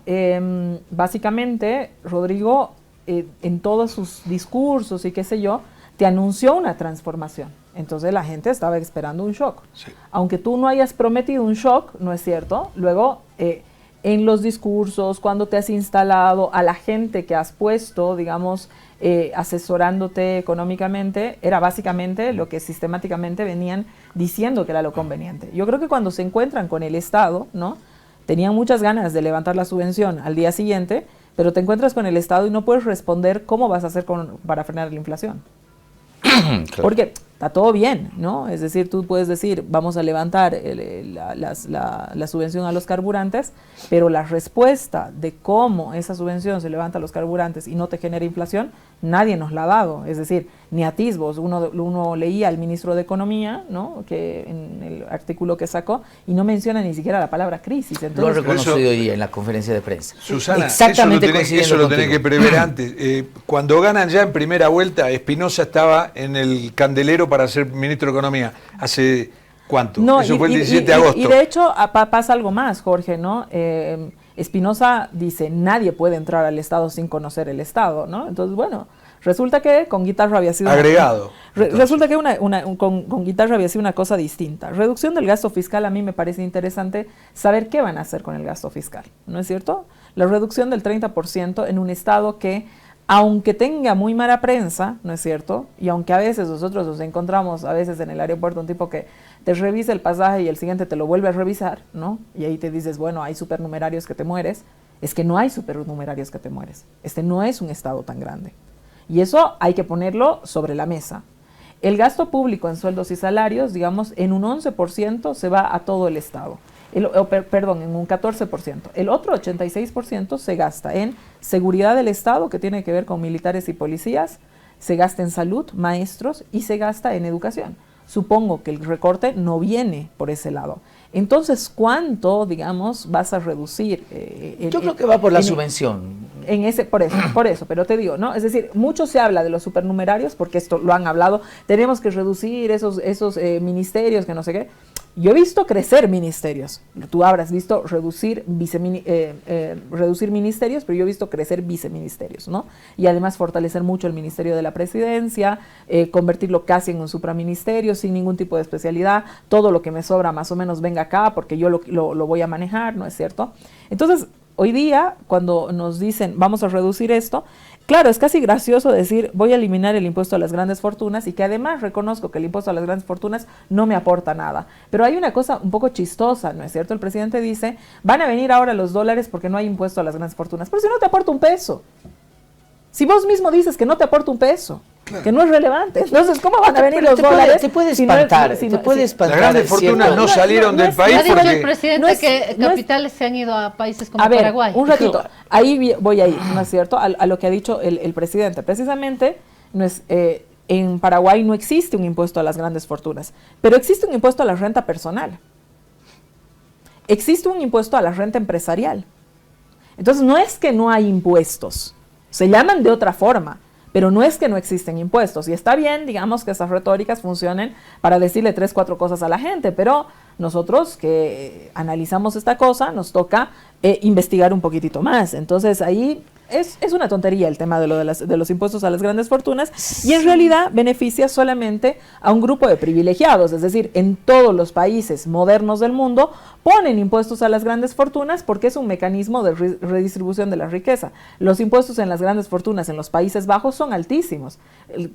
M: básicamente Rodrigo en todos sus discursos y qué sé yo, te anunció una transformación. Entonces la gente estaba esperando un shock. Sí. Aunque tú no hayas prometido un shock, ¿no es cierto? Luego, en los discursos, cuando te has instalado, a la gente que has puesto, digamos, asesorándote económicamente, era básicamente lo que sistemáticamente venían diciendo que era lo conveniente. Yo creo que cuando se encuentran con el Estado, ¿no?, tenían muchas ganas de levantar la subvención al día siguiente, pero te encuentras con el Estado y no puedes responder cómo vas a hacer para frenar la inflación. Claro. Porque está todo bien, ¿no? Es decir, tú puedes decir, vamos a levantar la subvención a los carburantes, pero la respuesta de cómo esa subvención se levanta a los carburantes y no te genera inflación, nadie nos la ha dado. Es decir, ni atisbos. Uno leía al ministro de Economía, ¿no?, que en el artículo que sacó, y no menciona ni siquiera la palabra crisis. Entonces,
L: lo he reconocido hoy en la conferencia de prensa.
A: Susana,
L: exactamente
A: eso lo tenés que prever antes. Cuando ganan ya en primera vuelta, Espinosa estaba en el candelero para ser ministro de Economía. ¿Hace cuánto?
M: No,
A: eso fue el 17 de agosto.
M: Y de hecho pasa algo más, Jorge, ¿no? Espinosa dice, nadie puede entrar al Estado sin conocer el Estado, ¿no? Entonces, bueno, resulta que con Guitarra había sido...
A: Agregado.
M: Resulta que con Guitarra había sido una cosa distinta. Reducción del gasto fiscal, a mí me parece interesante saber qué van a hacer con el gasto fiscal, ¿no es cierto? La reducción del 30% en un Estado que, aunque tenga muy mala prensa, ¿no es cierto? Y aunque a veces nosotros nos encontramos a veces en el aeropuerto un tipo que te revisa el pasaje y el siguiente te lo vuelve a revisar, ¿no? Y ahí te dices, bueno, hay supernumerarios que te mueres. Es que no hay supernumerarios que te mueres. Este no es un Estado tan grande. Y eso hay que ponerlo sobre la mesa. El gasto público en sueldos y salarios, digamos, en un 11% se va a todo el Estado. En un 14%. El otro 86% se gasta en seguridad del Estado, que tiene que ver con militares y policías, se gasta en salud, maestros, y se gasta en educación. Supongo que el recorte no viene por ese lado. Entonces, ¿cuánto, digamos, vas a reducir?
L: Yo creo que va por la subvención.
M: Por eso, pero te digo, ¿no? Es decir, mucho se habla de los supernumerarios, porque esto lo han hablado, tenemos que reducir esos ministerios, que no sé qué. Yo he visto crecer ministerios. Tú habrás visto reducir ministerios, pero yo he visto crecer viceministerios, ¿no? Y además fortalecer mucho el Ministerio de la Presidencia, convertirlo casi en un supraministerio, sin ningún tipo de especialidad. Todo lo que me sobra más o menos venga acá, porque yo lo voy a manejar, ¿no es cierto? Entonces, hoy día, cuando nos dicen vamos a reducir esto, claro, es casi gracioso decir voy a eliminar el impuesto a las grandes fortunas y que además reconozco que el impuesto a las grandes fortunas no me aporta nada. Pero hay una cosa un poco chistosa, ¿no es cierto? El presidente dice, van a venir ahora los dólares porque no hay impuesto a las grandes fortunas. Pero si no te aporta un peso. Si vos mismo dices que no te aporta un peso, claro, que no es relevante, entonces ¿cómo van a venir los dólares?
L: Te puede espantar,
A: Las grandes fortunas no salieron del país
B: porque...
A: porque...
B: el presidente que capitales se han ido a países como Paraguay.
M: Un ratito, ahí voy a ir, ¿no es cierto? A lo que ha dicho el presidente. Precisamente, en Paraguay no existe un impuesto a las grandes fortunas, pero existe un impuesto a la renta personal. Existe un impuesto a la renta empresarial. Entonces, no es que no hay impuestos. Se llaman de otra forma, pero no es que no existen impuestos. Y está bien, digamos, que esas retóricas funcionen para decirle 3, 4 cosas a la gente, pero nosotros que analizamos esta cosa, nos toca investigar un poquitito más. Entonces, ahí es una tontería el tema de los impuestos a las grandes fortunas y en realidad beneficia solamente a un grupo de privilegiados. Es decir, en todos los países modernos del mundo ponen impuestos a las grandes fortunas porque es un mecanismo de redistribución de la riqueza. Los impuestos en las grandes fortunas en los Países Bajos son altísimos.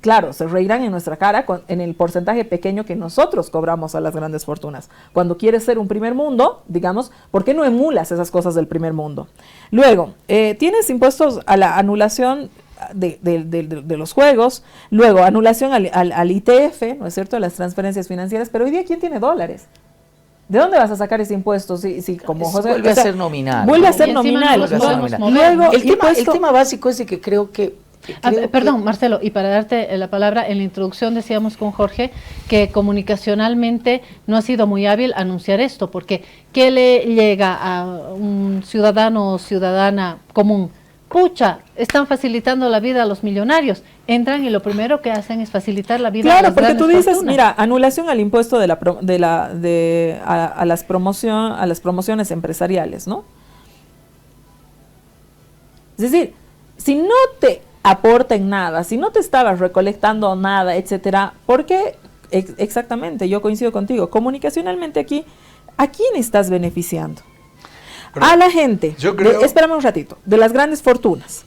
M: Claro, se reirán en nuestra cara en el porcentaje pequeño que nosotros cobramos a las grandes fortunas. Cuando quieres ser un primer mundo, digamos, ¿por qué no emulas esas cosas del primer mundo? Luego, tienes impuestos a la anulación de los juegos, luego anulación al ITF, ¿no es cierto?, a las transferencias financieras, pero hoy día ¿quién tiene dólares? ¿De dónde vas a sacar ese impuesto? Si como José,
L: vuelve a ser nominal.
M: Vuelve a ser nominal.
L: Luego, el tema básico es de que creo que...
B: Perdón, Marcelo, y para darte la palabra, en la introducción decíamos con Jorge que comunicacionalmente no ha sido muy hábil anunciar esto, porque ¿qué le llega a un ciudadano o ciudadana común? Pucha, están facilitando la vida a los millonarios. Entran y lo primero que hacen es facilitar la vida a las grandes fortunas. Claro, porque tú dices,
M: mira, anulación al impuesto a las promociones empresariales, ¿no? Es decir, si no te aporta en nada, si no te estabas recolectando nada, etcétera, ¿por qué? Exactamente, yo coincido contigo. Comunicacionalmente aquí, ¿a quién estás beneficiando? Pero a la gente, espérame un ratito, de las grandes fortunas.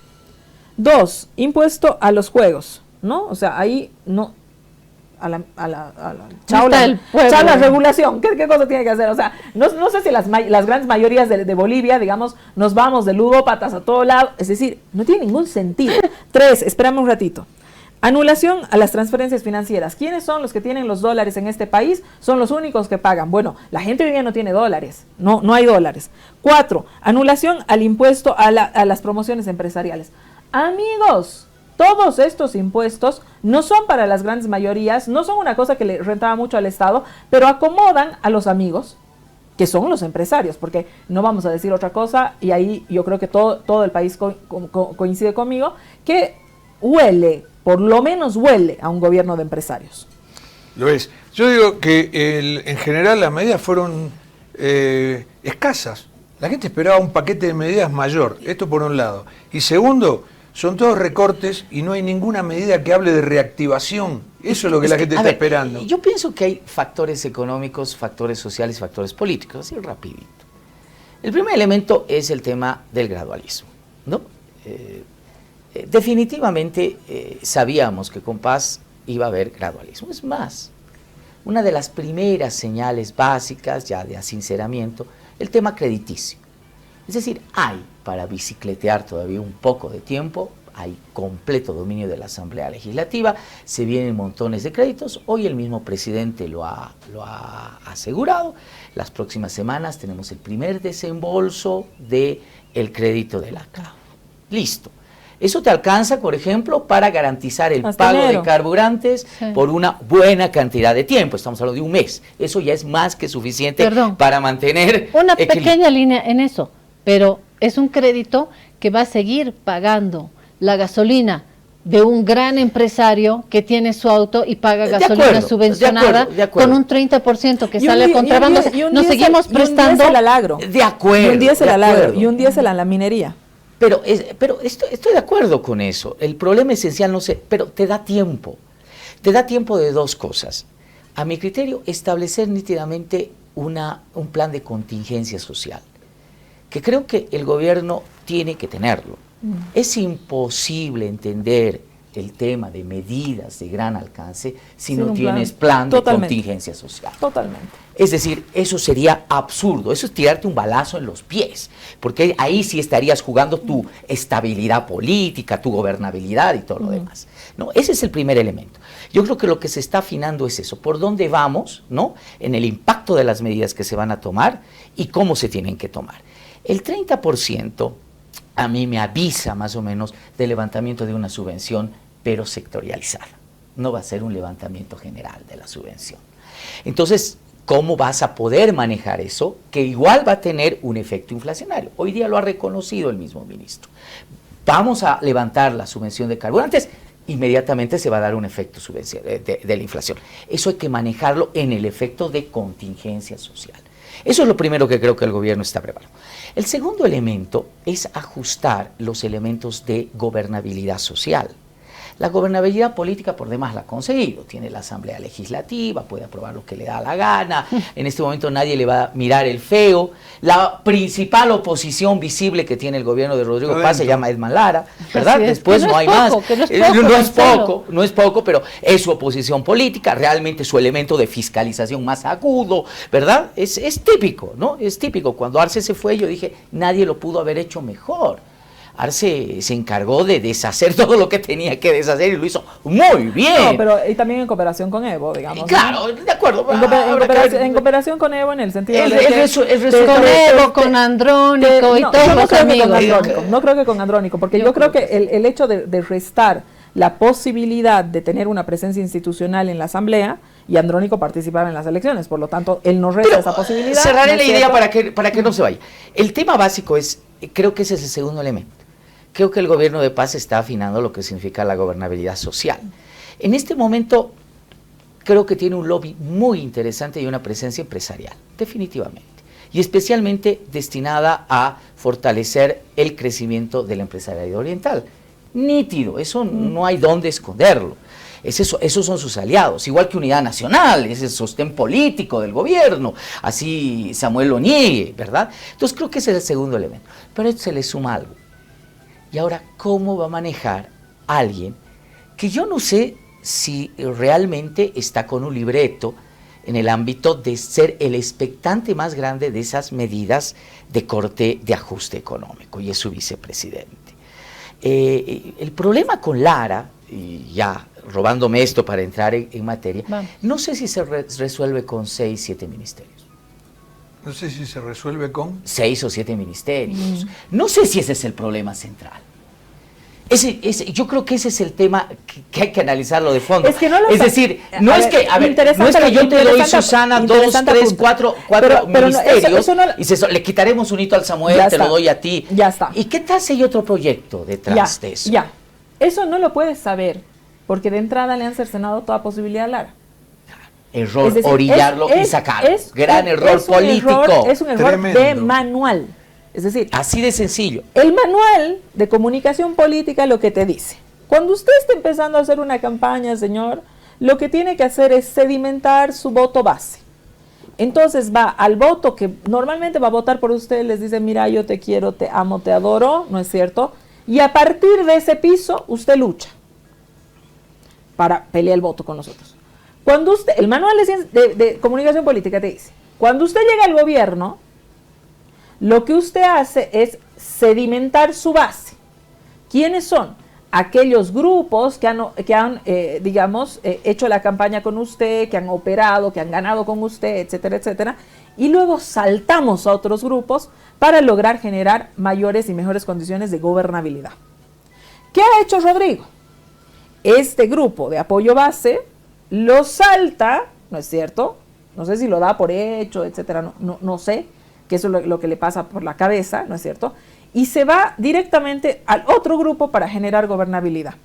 M: 2, impuesto a los juegos, ¿no? O sea, ahí no, chao la regulación, ¿qué cosa tiene que hacer? O sea, no sé si las grandes mayorías de Bolivia, digamos, nos vamos de ludópatas a todo lado, es decir, no tiene ningún sentido. 3, espérame un ratito. Anulación a las transferencias financieras. ¿Quiénes son los que tienen los dólares en este país? Son los únicos que pagan. Bueno, la gente hoy día no tiene dólares, no hay dólares. 4, anulación al impuesto a las promociones empresariales. Amigos, todos estos impuestos no son para las grandes mayorías, no son una cosa que le rentaba mucho al Estado, pero acomodan a los amigos, que son los empresarios, porque no vamos a decir otra cosa, y ahí yo creo que todo el país coincide conmigo, que por lo menos huele a un gobierno de empresarios.
A: Lo es. Yo digo que en general las medidas fueron escasas. La gente esperaba un paquete de medidas mayor, esto por un lado. Y segundo, son todos recortes y no hay ninguna medida que hable de reactivación. Eso es lo que la gente está esperando.
L: Yo pienso que hay factores económicos, factores sociales, factores políticos, así rapidito. El primer elemento es el tema del gradualismo, ¿no? Definitivamente sabíamos que con paz iba a haber gradualismo. Es más, una de las primeras señales básicas ya de asinceramiento, el tema crediticio. Es decir, hay para bicicletear todavía un poco de tiempo, hay completo dominio de la Asamblea Legislativa, se vienen montones de créditos, hoy el mismo presidente lo ha asegurado, las próximas semanas tenemos el primer desembolso del crédito de la CAF. Listo. Eso te alcanza, por ejemplo, para garantizar el pago de carburantes por una buena cantidad de tiempo. Estamos hablando de un mes. Eso ya es más que suficiente para mantener...
B: Una pequeña línea en eso, pero es un crédito que va a seguir pagando la gasolina de un gran empresario que tiene su auto y paga gasolina subvencionada con un 30% que sale a contrabando. Nos seguimos prestando...
M: Y un 10 al agro.
L: De acuerdo.
M: Y un 10 al agro. Y un 10 a la minería.
L: Pero estoy de acuerdo con eso. El problema esencial, no sé, pero te da tiempo. Te da tiempo de dos cosas. A mi criterio, establecer nítidamente un plan de contingencia social. que creo que el gobierno tiene que tenerlo. Es imposible entender el tema de medidas de gran alcance si no tienes plan de contingencia social.
M: Totalmente.
L: Es decir, eso sería absurdo, eso es tirarte un balazo en los pies, porque ahí sí estarías jugando tu estabilidad política, tu gobernabilidad y todo lo demás. ¿No? Ese es el primer elemento. Yo creo que lo que se está afinando es eso, por dónde vamos, ¿no? En el impacto de las medidas que se van a tomar y cómo se tienen que tomar. El 30% a mí me avisa más o menos del levantamiento de una subvención, pero sectorializada. No va a ser un levantamiento general de la subvención. Entonces, ¿cómo vas a poder manejar eso? Que igual va a tener un efecto inflacionario. Hoy día lo ha reconocido el mismo ministro. Vamos a levantar la subvención de carburantes, inmediatamente se va a dar un efecto de la inflación. Eso hay que manejarlo en el efecto de contingencia social. Eso es lo primero que creo que el gobierno está preparando. El segundo elemento es ajustar los elementos de gobernabilidad social. La gobernabilidad política por demás la ha conseguido, tiene la Asamblea Legislativa, puede aprobar lo que le da la gana, en este momento nadie le va a mirar el feo. La principal oposición visible que tiene el gobierno de Rodrigo Paz se llama Edman Lara, ¿verdad? Después no hay más. No es poco, pero es su oposición política, realmente su elemento de fiscalización más agudo, ¿verdad? Es típico, ¿no? Es típico. Cuando Arce se fue, yo dije, nadie lo pudo haber hecho mejor. Arce se encargó de deshacer todo lo que tenía que deshacer y lo hizo muy bien.
M: No, pero y también en cooperación con Evo, digamos.
L: Claro, ¿no? De acuerdo.
M: En cooperación con Evo en el sentido
B: con Evo, con Andrónico y todos los amigos.
M: No creo que con Andrónico, porque yo creo que el hecho de restar la posibilidad de tener una presencia institucional en la Asamblea, y Andrónico participaba en las elecciones, por lo tanto, él no resta esa posibilidad.
L: Cerraré la idea para que no se vaya. El tema básico es, creo que ese es el segundo elemento. Creo que el gobierno de Paz está afinando lo que significa la gobernabilidad social. En este momento, creo que tiene un lobby muy interesante y una presencia empresarial, definitivamente. Y especialmente destinada a fortalecer el crecimiento del empresariado oriental. Nítido, eso no hay dónde esconderlo. Esos son sus aliados, igual que Unidad Nacional, es el sostén político del gobierno, así Samuel lo niegue, ¿verdad? Entonces creo que ese es el segundo elemento. Pero a esto se le suma algo. Y ahora, ¿cómo va a manejar alguien que yo no sé si realmente está con un libreto en el ámbito de ser el expectante más grande de esas medidas de corte de ajuste económico, y es su vicepresidente? El problema con Lara, y ya robándome esto para entrar en materia, no sé si se resuelve con 6, 7 ministerios.
A: No sé si se resuelve con
L: 6 o 7 ministerios. No sé si ese es el problema central. Yo creo que ese es el tema que hay que analizarlo de fondo.
M: Es que no
L: decir, no es que yo te doy, Susana, 2, 3, 4 ministerios y le quitaremos un hito al Samuel, te lo doy a ti.
M: Ya está.
L: ¿Y qué tal si hay otro proyecto detrás de eso?
M: Ya. Eso no lo puedes saber, porque de entrada le han cercenado toda posibilidad a Lara.
L: Error, es decir, orillarlo y sacarlo. Gran error político.
M: Es un error tremendo. De manual. Es decir,
L: así de sencillo.
M: El manual de comunicación política lo que te dice: cuando usted esté empezando a hacer una campaña, señor, lo que tiene que hacer es sedimentar su voto base. Entonces va al voto que normalmente va a votar por usted, les dice, mira, yo te quiero, te amo, te adoro, ¿no es cierto? Y a partir de ese piso, usted lucha para pelear el voto con nosotros. Cuando usted, el manual de comunicación política te dice, cuando usted llega al gobierno, lo que usted hace es sedimentar su base. ¿Quiénes son? Aquellos grupos que han hecho la campaña con usted, que han operado, que han ganado con usted, etcétera, etcétera. Y luego saltamos a otros grupos para lograr generar mayores y mejores condiciones de gobernabilidad. ¿Qué ha hecho Rodrigo? Este grupo de apoyo base lo salta, ¿no es cierto? No sé si lo da por hecho, etcétera, no sé, que eso es lo que le pasa por la cabeza, ¿no es cierto? Y se va directamente al otro grupo para generar gobernabilidad.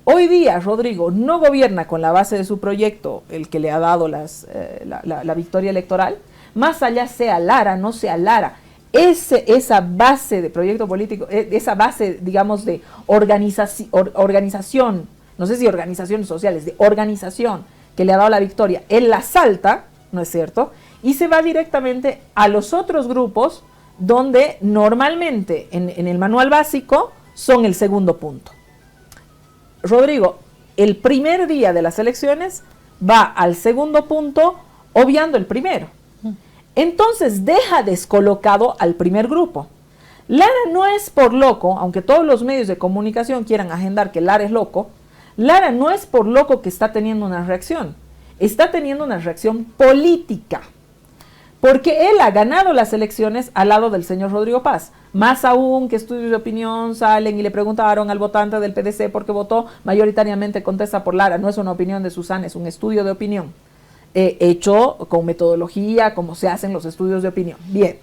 M: Hoy día Rodrigo no gobierna con la base de su proyecto, el que le ha dado la victoria electoral, más allá sea Lara, no sea Lara. Esa base de proyecto político, esa base, digamos, de organización, no sé si organizaciones sociales, de organización que le ha dado la victoria, él la salta, ¿no es cierto? Y se va directamente a los otros grupos donde normalmente en el manual básico son el segundo punto. Rodrigo, el primer día de las elecciones va al segundo punto, obviando el primero. Entonces deja descolocado al primer grupo. Lara no es por loco, aunque todos los medios de comunicación quieran agendar que Lara es loco, Lara no es por loco que está teniendo una reacción. Está teniendo una reacción política. Porque él ha ganado las elecciones al lado del señor Rodrigo Paz. Más aún que estudios de opinión salen y le preguntaron al votante del PDC por qué votó, mayoritariamente contesta por Lara. No es una opinión de Susana, es un estudio de opinión. Hecho con metodología, como se hacen los estudios de opinión. Bien.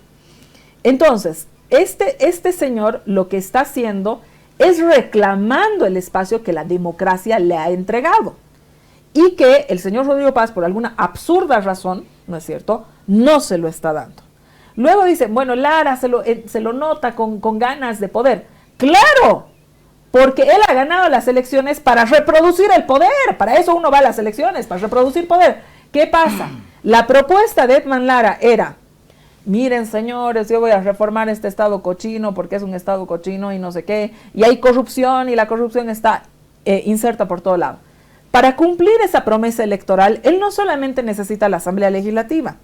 M: Entonces, este señor lo que está haciendo es reclamando el espacio que la democracia le ha entregado. Y que el señor Rodrigo Paz, por alguna absurda razón, ¿no es cierto?, no se lo está dando. Luego dice, bueno, Lara se lo nota con ganas de poder. ¡Claro! Porque él ha ganado las elecciones para reproducir el poder. Para eso uno va a las elecciones, para reproducir poder. ¿Qué pasa? La propuesta de Edman Lara era, miren señores, yo voy a reformar este estado cochino porque es un estado cochino y no sé qué, y hay corrupción y la corrupción está inserta por todo lado. Para cumplir esa promesa electoral, él no solamente necesita la Asamblea Legislativa,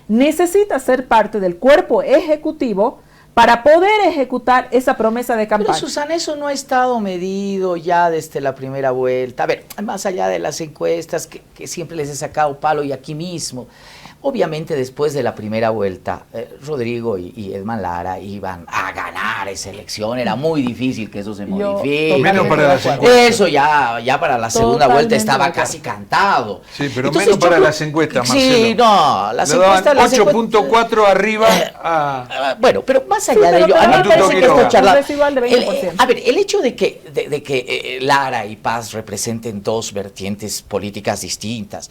M: necesita ser parte del cuerpo ejecutivo para poder ejecutar esa promesa de campaña.
L: Pero Susana, eso no ha estado medido ya desde la primera vuelta. A ver, más allá de las encuestas que siempre les he sacado palo y aquí mismo. Obviamente después de la primera vuelta, Rodrigo y Edman Lara iban a ganar esa elección. Era muy difícil que eso se modifique.
A: Menos para las encuestas.
L: Eso ya para la segunda vuelta estaba casi cantado.
A: Sí, pero entonces, menos para las encuestas, Marcelo.
L: Sí, no, las encuestas...
A: 8.4 arriba a...
L: Bueno, pero más allá de ello, a mí me parece que esto charla...
M: A
L: ver, el hecho de que Lara y Paz representen dos vertientes políticas distintas,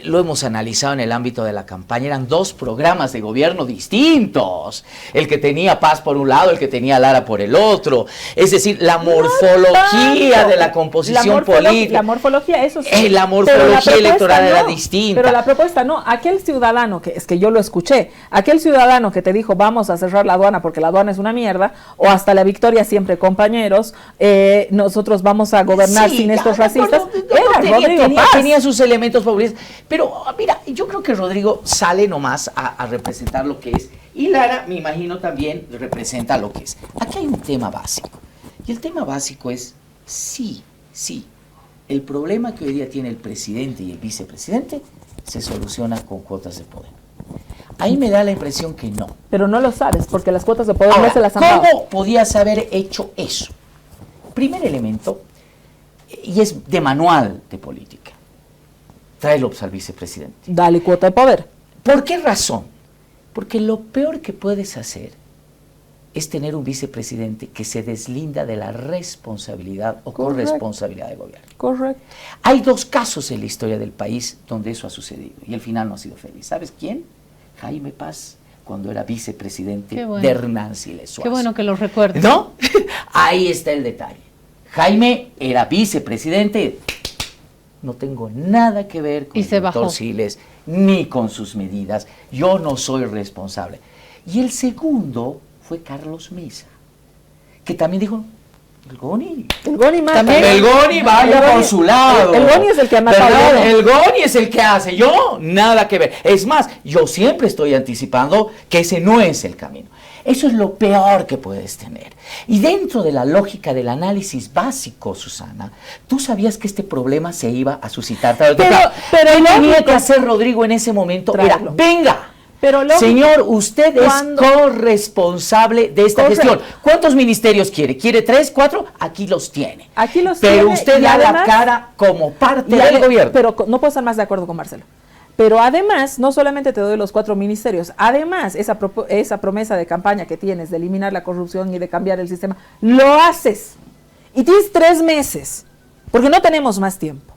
L: lo hemos analizado en el ámbito de la campaña, eran dos programas de gobierno distintos, el que tenía Paz por un lado, el que tenía Lara por el otro, es decir, la morfología de la composición política,
M: la morfología, eso sí,
L: la morfología electoral era distinta,
M: pero la propuesta no, aquel ciudadano que es que yo lo escuché, aquel ciudadano que te dijo vamos a cerrar la aduana porque la aduana es una mierda, o hasta la victoria siempre compañeros, nosotros vamos a gobernar sin estos racistas,
L: tenía sus elementos populistas, pero mira, yo creo que Rodrigo sale nomás a representar lo que es, y Lara, me imagino, también representa lo que es. Aquí hay un tema básico, y el tema básico es, sí, el problema que hoy día tiene el presidente y el vicepresidente se soluciona con cuotas de poder. Ahí me da la impresión que no.
M: Pero no lo sabes, porque las cuotas de poder
L: ahora,
M: no se las han dado.
L: ¿Cómo podías haber hecho eso? Primer elemento, y es de manual de política, tráelo al vicepresidente.
M: Dale cuota de poder.
L: ¿Por qué razón? Porque lo peor que puedes hacer es tener un vicepresidente que se deslinda de la responsabilidad o corresponsabilidad de gobierno.
M: Correcto.
L: Hay dos casos en la historia del país donde eso ha sucedido y el final no ha sido feliz. ¿Sabes quién? Jaime Paz, cuando era vicepresidente de Hernán Siles Suazo.
B: Qué bueno que lo recuerdes.
L: ¿No? Ahí está el detalle. Jaime era vicepresidente. No tengo nada que ver con el doctor Siles ni con sus medidas. Yo no soy responsable. Y el segundo fue Carlos Mesa, que también dijo, el Goni
M: mata.
L: El Goni vaya por su lado.
M: El Goni es el que ha matado.
L: El Goni es el que hace. Yo, nada que ver. Es más, yo siempre estoy anticipando que ese no es el camino. Eso es lo peor que puedes tener. Y dentro de la lógica del análisis básico, Susana, tú sabías que este problema se iba a suscitar. Pero tenía que hacer Rodrigo en ese momento era, venga, señor, usted es corresponsable de esta gestión. ¿Cuántos ministerios quiere? ¿Quiere 3, 4? Aquí los tiene. Pero usted da la cara como parte del gobierno.
M: Pero no puedo estar más de acuerdo con Marcelo. Pero además, no solamente te doy los 4 ministerios, además esa promesa de campaña que tienes de eliminar la corrupción y de cambiar el sistema, lo haces. Y tienes 3 meses, porque no tenemos más tiempo.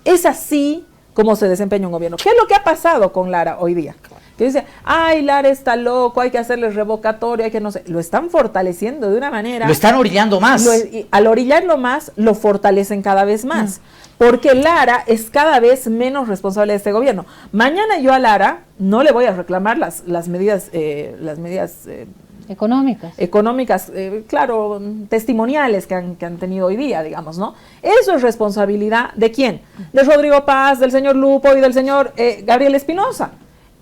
M: Es así como se desempeña un gobierno. ¿Qué es lo que ha pasado con Lara hoy día? que dice, ay, Lara está loco, hay que hacerle revocatorio, hay que no sé, lo están fortaleciendo de una manera.
L: Lo están orillando más.
M: Y al orillarlo más, lo fortalecen cada vez más. Porque Lara es cada vez menos responsable de este gobierno. Mañana yo a Lara no le voy a reclamar las medidas económicas, claro, testimoniales que han tenido hoy día, digamos, ¿no? Eso es responsabilidad ¿de quién? De Rodrigo Paz, del señor Lupo y del señor Gabriel Espinosa.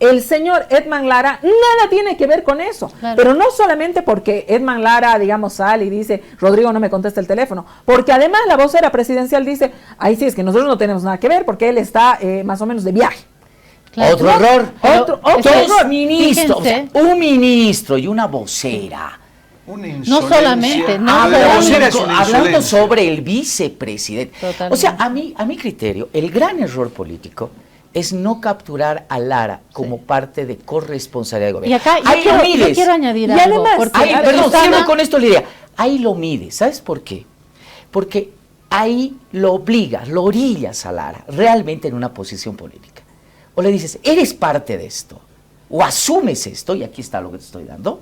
M: El señor Edman Lara nada tiene que ver con eso, claro. Pero no solamente porque Edman Lara, digamos, sale y dice, Rodrigo no me contesta el teléfono, porque además la vocera presidencial dice, ay, sí, es que nosotros no tenemos nada que ver porque él está más o menos de viaje.
L: Claro. Otro error.
M: Otro error.
L: Ministro, o sea, un ministro y una vocera.
B: No solamente,
L: hablando sobre el vicepresidente. Totalmente. O sea, a mi criterio, el gran error político es no capturar a Lara como parte de corresponsabilidad del gobierno.
B: Y acá yo quiero añadir algo.
L: Perdón, cierro con esto la idea. Ahí lo mides, ¿sabes por qué? Porque ahí lo orillas a Lara realmente en una posición política. O le dices, eres parte de esto, o asumes esto, y aquí está lo que te estoy dando,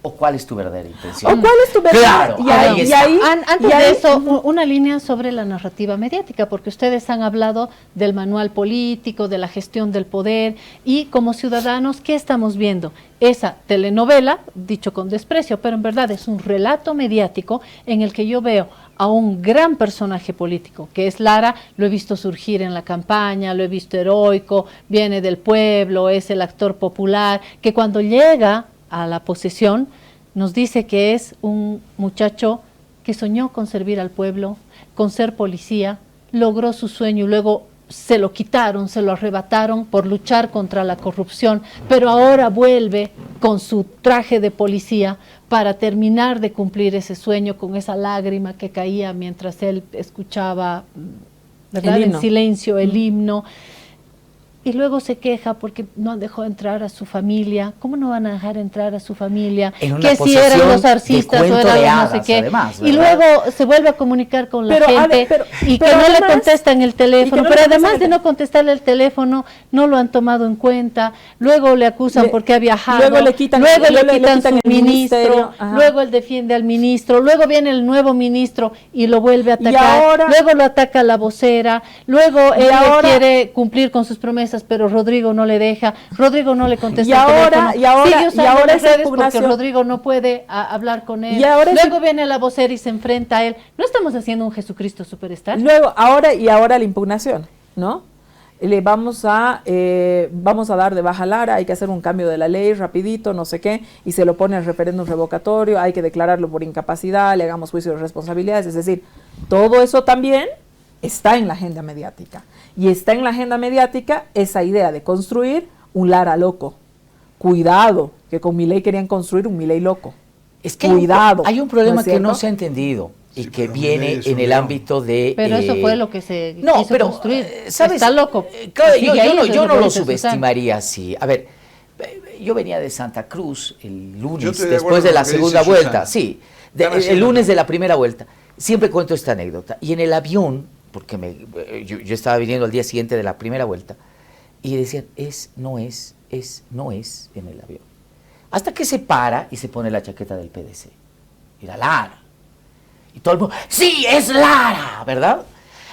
L: o cuál es tu verdadera intención.
M: ¿O cuál es tu verdadera?
L: Claro,
B: antes de eso, una línea sobre la narrativa mediática, porque ustedes han hablado del manual político, de la gestión del poder, y como ciudadanos, ¿qué estamos viendo? Esa telenovela, dicho con desprecio, pero en verdad es un relato mediático en el que yo veo a un gran personaje político, que es Lara, lo he visto surgir en la campaña, lo he visto heroico, viene del pueblo, es el actor popular, que cuando llega a la posesión nos dice que es un muchacho que soñó con servir al pueblo, con ser policía, logró su sueño y luego se lo quitaron, se lo arrebataron por luchar contra la corrupción, pero ahora vuelve con su traje de policía para terminar de cumplir ese sueño con esa lágrima que caía mientras él escuchaba, ¿verdad?, en silencio el himno. Y luego se queja porque no han dejado entrar a su familia. ¿Cómo no van a dejar entrar a su familia? Que si eran los arcistas o eran no sé qué. Además, y luego se vuelve a comunicar con la gente y que no le contestan el teléfono. Pero además de no contestarle el teléfono, no lo han tomado en cuenta. Luego le acusan porque ha viajado.
M: Luego le quitan
B: su ministro. Luego él defiende al ministro. Luego viene el nuevo ministro y lo vuelve a atacar. Luego lo ataca la vocera. Luego él quiere cumplir con sus promesas, pero Rodrigo no le deja, Rodrigo no le contesta
M: y ahora esa impugnación,
B: porque Rodrigo no puede hablar con él. Luego viene la vocera y se enfrenta a él. ¿No estamos haciendo un Jesucristo Superstar?
M: Ahora la impugnación, ¿no? Le vamos a dar de baja a Lara, hay que hacer un cambio de la ley rapidito, no sé qué, y se lo pone el referéndum revocatorio, hay que declararlo por incapacidad, le hagamos juicio de responsabilidades, es decir, todo eso también está en la agenda mediática. Y está en la agenda mediática esa idea de construir un Lara loco. Cuidado, que con Milei querían construir un Milei loco.
L: Es que hay un problema que no se ha entendido y que viene en el ámbito de...
B: Pero eso fue lo que se quiso construir.
L: ¿Sabes?
B: Está loco.
L: Claro, yo no lo subestimaría así. A ver, yo venía de Santa Cruz el lunes, después de la segunda vuelta. Sí, el lunes de la primera vuelta. Siempre cuento esta anécdota. Y en el avión, porque yo estaba viniendo al día siguiente de la primera vuelta, y decían, no es en el avión. Hasta que se para y se pone la chaqueta del PDC. Era Lara. Y todo el mundo, ¡sí, es Lara! ¿Verdad?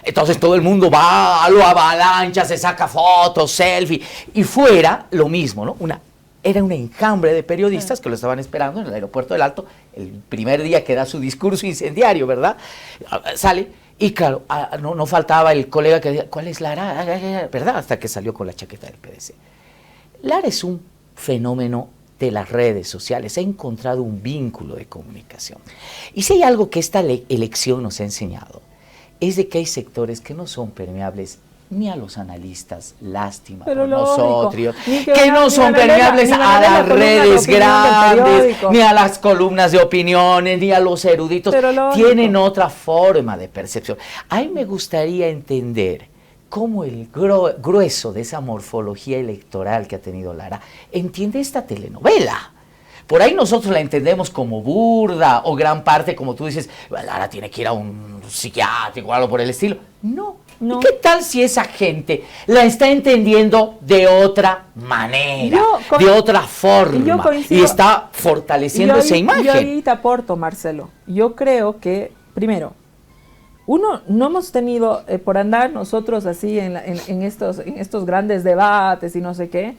L: Entonces todo el mundo va, lo avalancha, se saca fotos, selfie, y fuera lo mismo, ¿no? Era un enjambre de periodistas que lo estaban esperando en el aeropuerto del Alto, el primer día que da su discurso incendiario, ¿verdad? Sale. Y claro, no faltaba el colega que decía, ¿cuál es Lara? ¿Verdad? Hasta que salió con la chaqueta del PDC. Lara es un fenómeno de las redes sociales, ha encontrado un vínculo de comunicación. Y si hay algo que esta elección nos ha enseñado, es de que hay sectores que no son permeables ni a los analistas, lástima por nosotros, que no son permeables a las redes grandes, ni a las columnas de opiniones, ni a los eruditos, tienen otra forma de percepción. A mí me gustaría entender cómo el grueso de esa morfología electoral que ha tenido Lara entiende esta telenovela. Por ahí nosotros la entendemos como burda, o gran parte, como tú dices, Lara tiene que ir a un psiquiátrico o algo por el estilo. No, ¿Y qué tal si esa gente la está entendiendo de otra manera, de otra forma, y está fortaleciendo esa imagen?
M: Yo ahí te aporto, Marcelo. Yo creo que, primero, no hemos tenido, por andar nosotros así en estos grandes debates y no sé qué,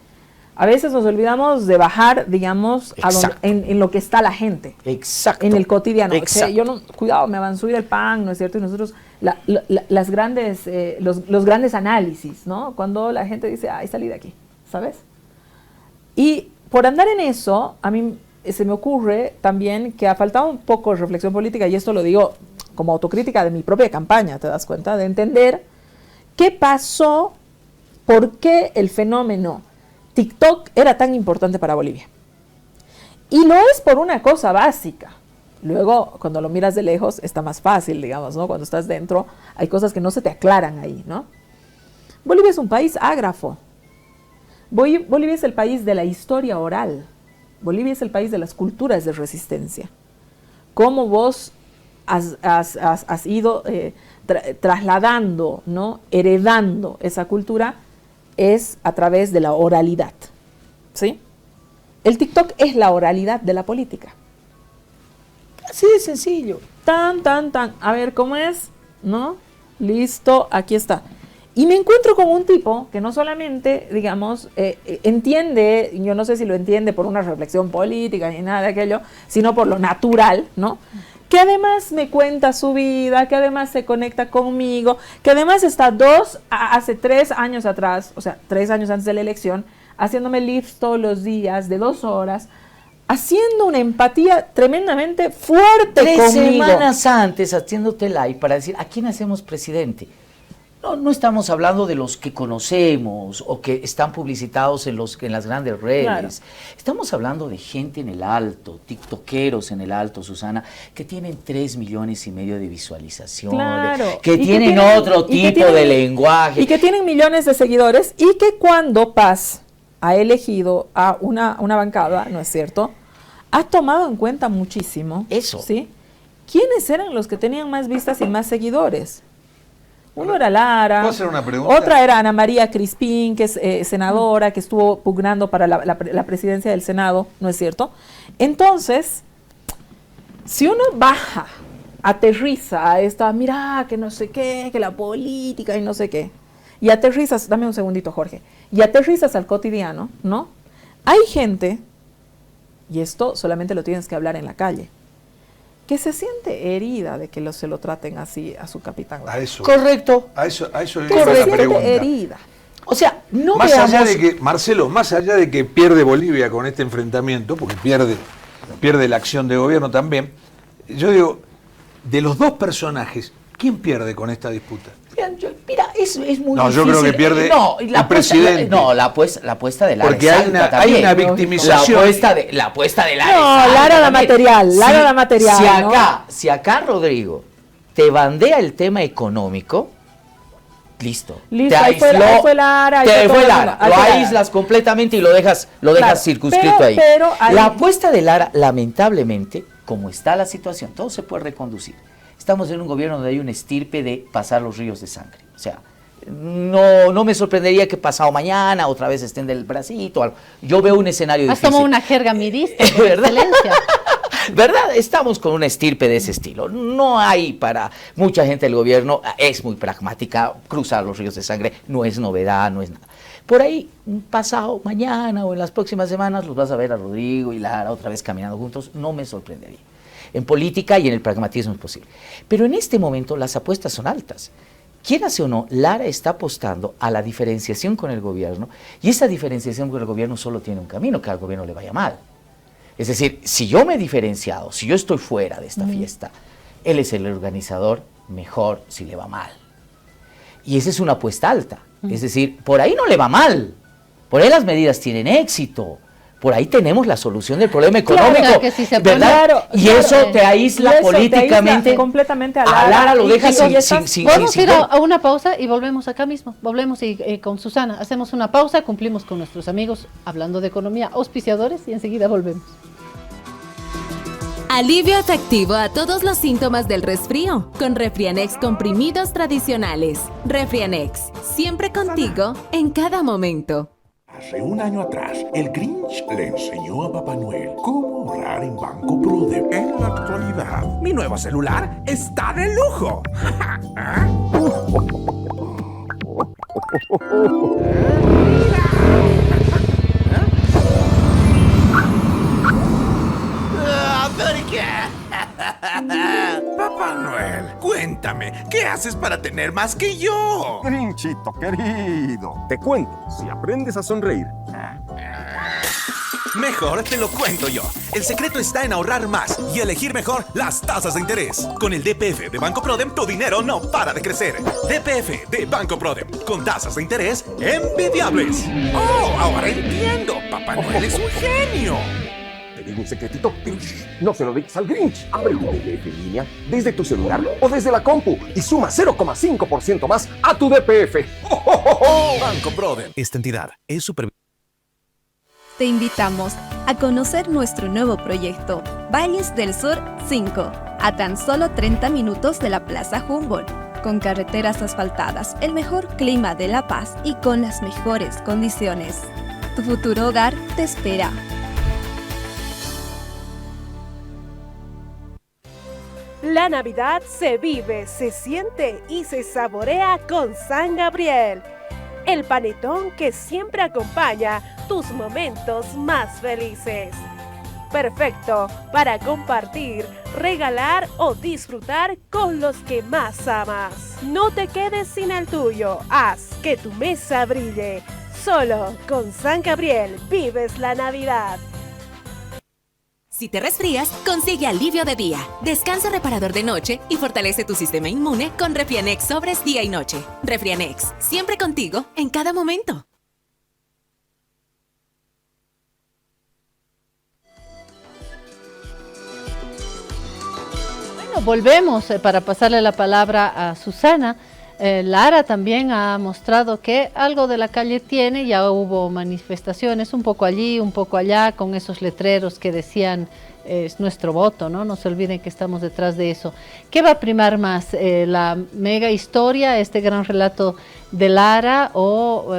M: a veces nos olvidamos de bajar, digamos, en lo que está la gente.
L: Exacto.
M: En el cotidiano. O sea, cuidado, me van a subir el pan, ¿no es cierto? Y nosotros, los grandes análisis, ¿no? Cuando la gente dice, ay, salí de aquí, ¿sabes? Y por andar en eso, a mí se me ocurre también que ha faltado un poco de reflexión política, y esto lo digo como autocrítica de mi propia campaña, ¿te das cuenta? De entender qué pasó, por qué el fenómeno TikTok era tan importante para Bolivia. Y lo es por una cosa básica. Luego, cuando lo miras de lejos, está más fácil, digamos, ¿no? Cuando estás dentro, hay cosas que no se te aclaran ahí, ¿no? Bolivia es un país ágrafo. Bolivia es el país de la historia oral. Bolivia es el país de las culturas de resistencia. Cómo vos has ido trasladando, ¿no? Heredando esa cultura es a través de la oralidad, ¿sí? El TikTok es la oralidad de la política. Así de sencillo. Tan. A ver, ¿cómo es? ¿No? Listo, aquí está. Y me encuentro con un tipo que no solamente, digamos, entiende, yo no sé si lo entiende por una reflexión política ni nada de aquello, sino por lo natural, ¿no? Que además me cuenta su vida, que además se conecta conmigo, que además está hace 3 años atrás, o sea, 3 años antes de la elección, haciéndome lives todos los días de 2 horas, haciendo una empatía tremendamente fuerte
L: 3
M: conmigo.
L: semanas antes haciéndote live para decir, ¿a quién hacemos presidente? No estamos hablando de los que conocemos o que están publicitados en las grandes redes. Claro. Estamos hablando de gente en el alto, tiktokeros en el alto, Susana, que tienen 3,5 millones de visualizaciones,
M: claro.
L: que tienen otro tipo de lenguaje.
M: Y que tienen millones de seguidores, y que cuando Paz ha elegido a una bancada, ¿no es cierto?, ha tomado en cuenta muchísimo.
L: Eso.
M: ¿Sí? ¿Quiénes eran los que tenían más vistas y más seguidores? Uno era Lara,
A: ¿puedo hacer una pregunta?
M: Otra era Ana María Crispín, que es senadora, que estuvo pugnando para la presidencia del Senado, ¿no es cierto? Entonces, si uno baja, aterriza a esta, mira, que no sé qué, que la política y no sé qué, y aterrizas, dame un segundito, Jorge, y aterrizas al cotidiano, ¿no? Hay gente, y esto solamente lo tienes que hablar en la calle, que se siente herida de que se lo traten así a su capitán.
A: A eso.
L: Correcto.
A: A eso
M: que
A: es
M: se
A: la
M: siente
A: pregunta.
M: herida.
L: O sea, no
A: más
L: veamos...
A: allá de que, Marcelo, más allá de que pierde Bolivia con este enfrentamiento, porque pierde la acción de gobierno también, yo digo, de los dos personajes, ¿quién pierde con esta disputa?
L: Mira, es muy difícil.
A: No, yo creo que pierde el presidente.
L: La apuesta de Lara.
A: Porque hay una victimización.
L: La apuesta de Lara.
M: No, Lara da material. Lara da material.
L: Si acá, Rodrigo, te bandea el tema económico, listo.
M: Listo, ahí fue Lara.
L: Lo aíslas completamente y lo dejas circunscrito ahí. La apuesta de Lara, lamentablemente, como está la situación, todo se puede reconducir. Estamos en un gobierno donde hay una estirpe de pasar los ríos de sangre. O sea, no me sorprendería que pasado mañana otra vez estén del bracito o algo. Yo veo un escenario difícil.
B: Has tomado una jerga mirista, por excelencia.
L: ¿Verdad? Estamos con una estirpe de ese estilo. No hay para mucha gente del gobierno, es muy pragmática, cruzar los ríos de sangre no es novedad, no es nada. Por ahí, pasado mañana o en las próximas semanas, los vas a ver a Rodrigo y Lara otra vez caminando juntos, no me sorprendería. En política y en el pragmatismo es posible. Pero en este momento las apuestas son altas. Quieras o no, Lara está apostando a la diferenciación con el gobierno, y esa diferenciación con el gobierno solo tiene un camino, que al gobierno le vaya mal. Es decir, si yo me he diferenciado, si yo estoy fuera de esta fiesta, él es el organizador, mejor si le va mal. Y esa es una apuesta alta. Es decir, por ahí no le va mal, por ahí las medidas tienen éxito. Por ahí tenemos la solución del problema económico,
B: claro, que si se pone,
L: ¿verdad? Y eso te aísla políticamente.
M: Te aísla completamente a
L: Lara lo dejas sin
B: Vamos a ir a una pausa y volvemos acá mismo. Volvemos con Susana. Hacemos una pausa, cumplimos con nuestros amigos hablando de economía, auspiciadores, y enseguida volvemos.
E: Alivio efectivo a todos los síntomas del resfrío con Refrianex comprimidos tradicionales. Refrianex, siempre contigo en cada momento.
N: Hace un año atrás, el Grinch le enseñó a Papá Noel cómo ahorrar en Banco Prodem. En la actualidad, mi nuevo celular está de lujo.
F: Papá Noel, cuéntame, ¿qué haces para tener más que yo?
G: Grinchito querido, te cuento, si aprendes a sonreír.
F: Mejor te lo cuento yo. El secreto está en ahorrar más y elegir mejor las tasas de interés. Con el DPF de Banco Prodem, tu dinero no para de crecer. DPF de Banco Prodem, con tasas de interés envidiables. ¡Oh, ahora entiendo! Papá Noel es un genio.
G: Te digo un secretito, no se lo digas al Grinch. Abre tu DPF en línea desde tu celular o desde la compu y suma 0,5% más a tu DPF.
F: Banco Prodem.
H: Esta entidad es supervisada.
O: Te invitamos a conocer nuestro nuevo proyecto, Valles del Sur 5, a tan solo 30 minutos de la Plaza Humboldt, con carreteras asfaltadas, el mejor clima de La Paz y con las mejores condiciones. Tu futuro hogar te espera.
P: La Navidad se vive, se siente y se saborea con San Gabriel, el panetón que siempre acompaña tus momentos más felices. Perfecto para compartir, regalar o disfrutar con los que más amas. No te quedes sin el tuyo, haz que tu mesa brille. Solo con San Gabriel vives la Navidad.
E: Si te resfrías, consigue alivio de día, descanso reparador de noche y fortalece tu sistema inmune con Refrianex sobres día y noche. Refrianex, siempre contigo en cada momento.
B: Bueno, volvemos para pasarle la palabra a Susana. Lara también ha mostrado que algo de la calle tiene, ya hubo manifestaciones un poco allí, un poco allá, con esos letreros que decían es nuestro voto, ¿no? No se olviden que estamos detrás de eso. ¿Qué va a primar más? ¿La mega historia, este gran relato de Lara o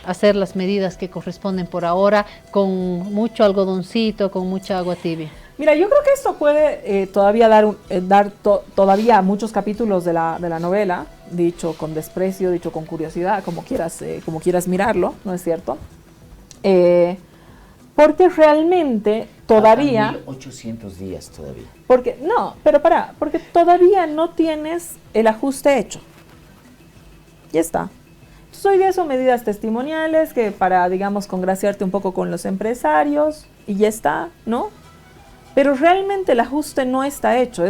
B: hacer las medidas que corresponden por ahora con mucho algodoncito, con mucha agua tibia?
M: Mira, yo creo que esto puede todavía dar todavía muchos capítulos de la novela, dicho con desprecio, dicho con curiosidad, como quieras mirarlo, ¿no es cierto? Porque realmente todavía...
L: 1800 días todavía.
M: Porque todavía no tienes el ajuste hecho. Ya está. Entonces hoy día son medidas testimoniales que para, digamos, congraciarte un poco con los empresarios y ya está, ¿no? Pero realmente el ajuste no está hecho.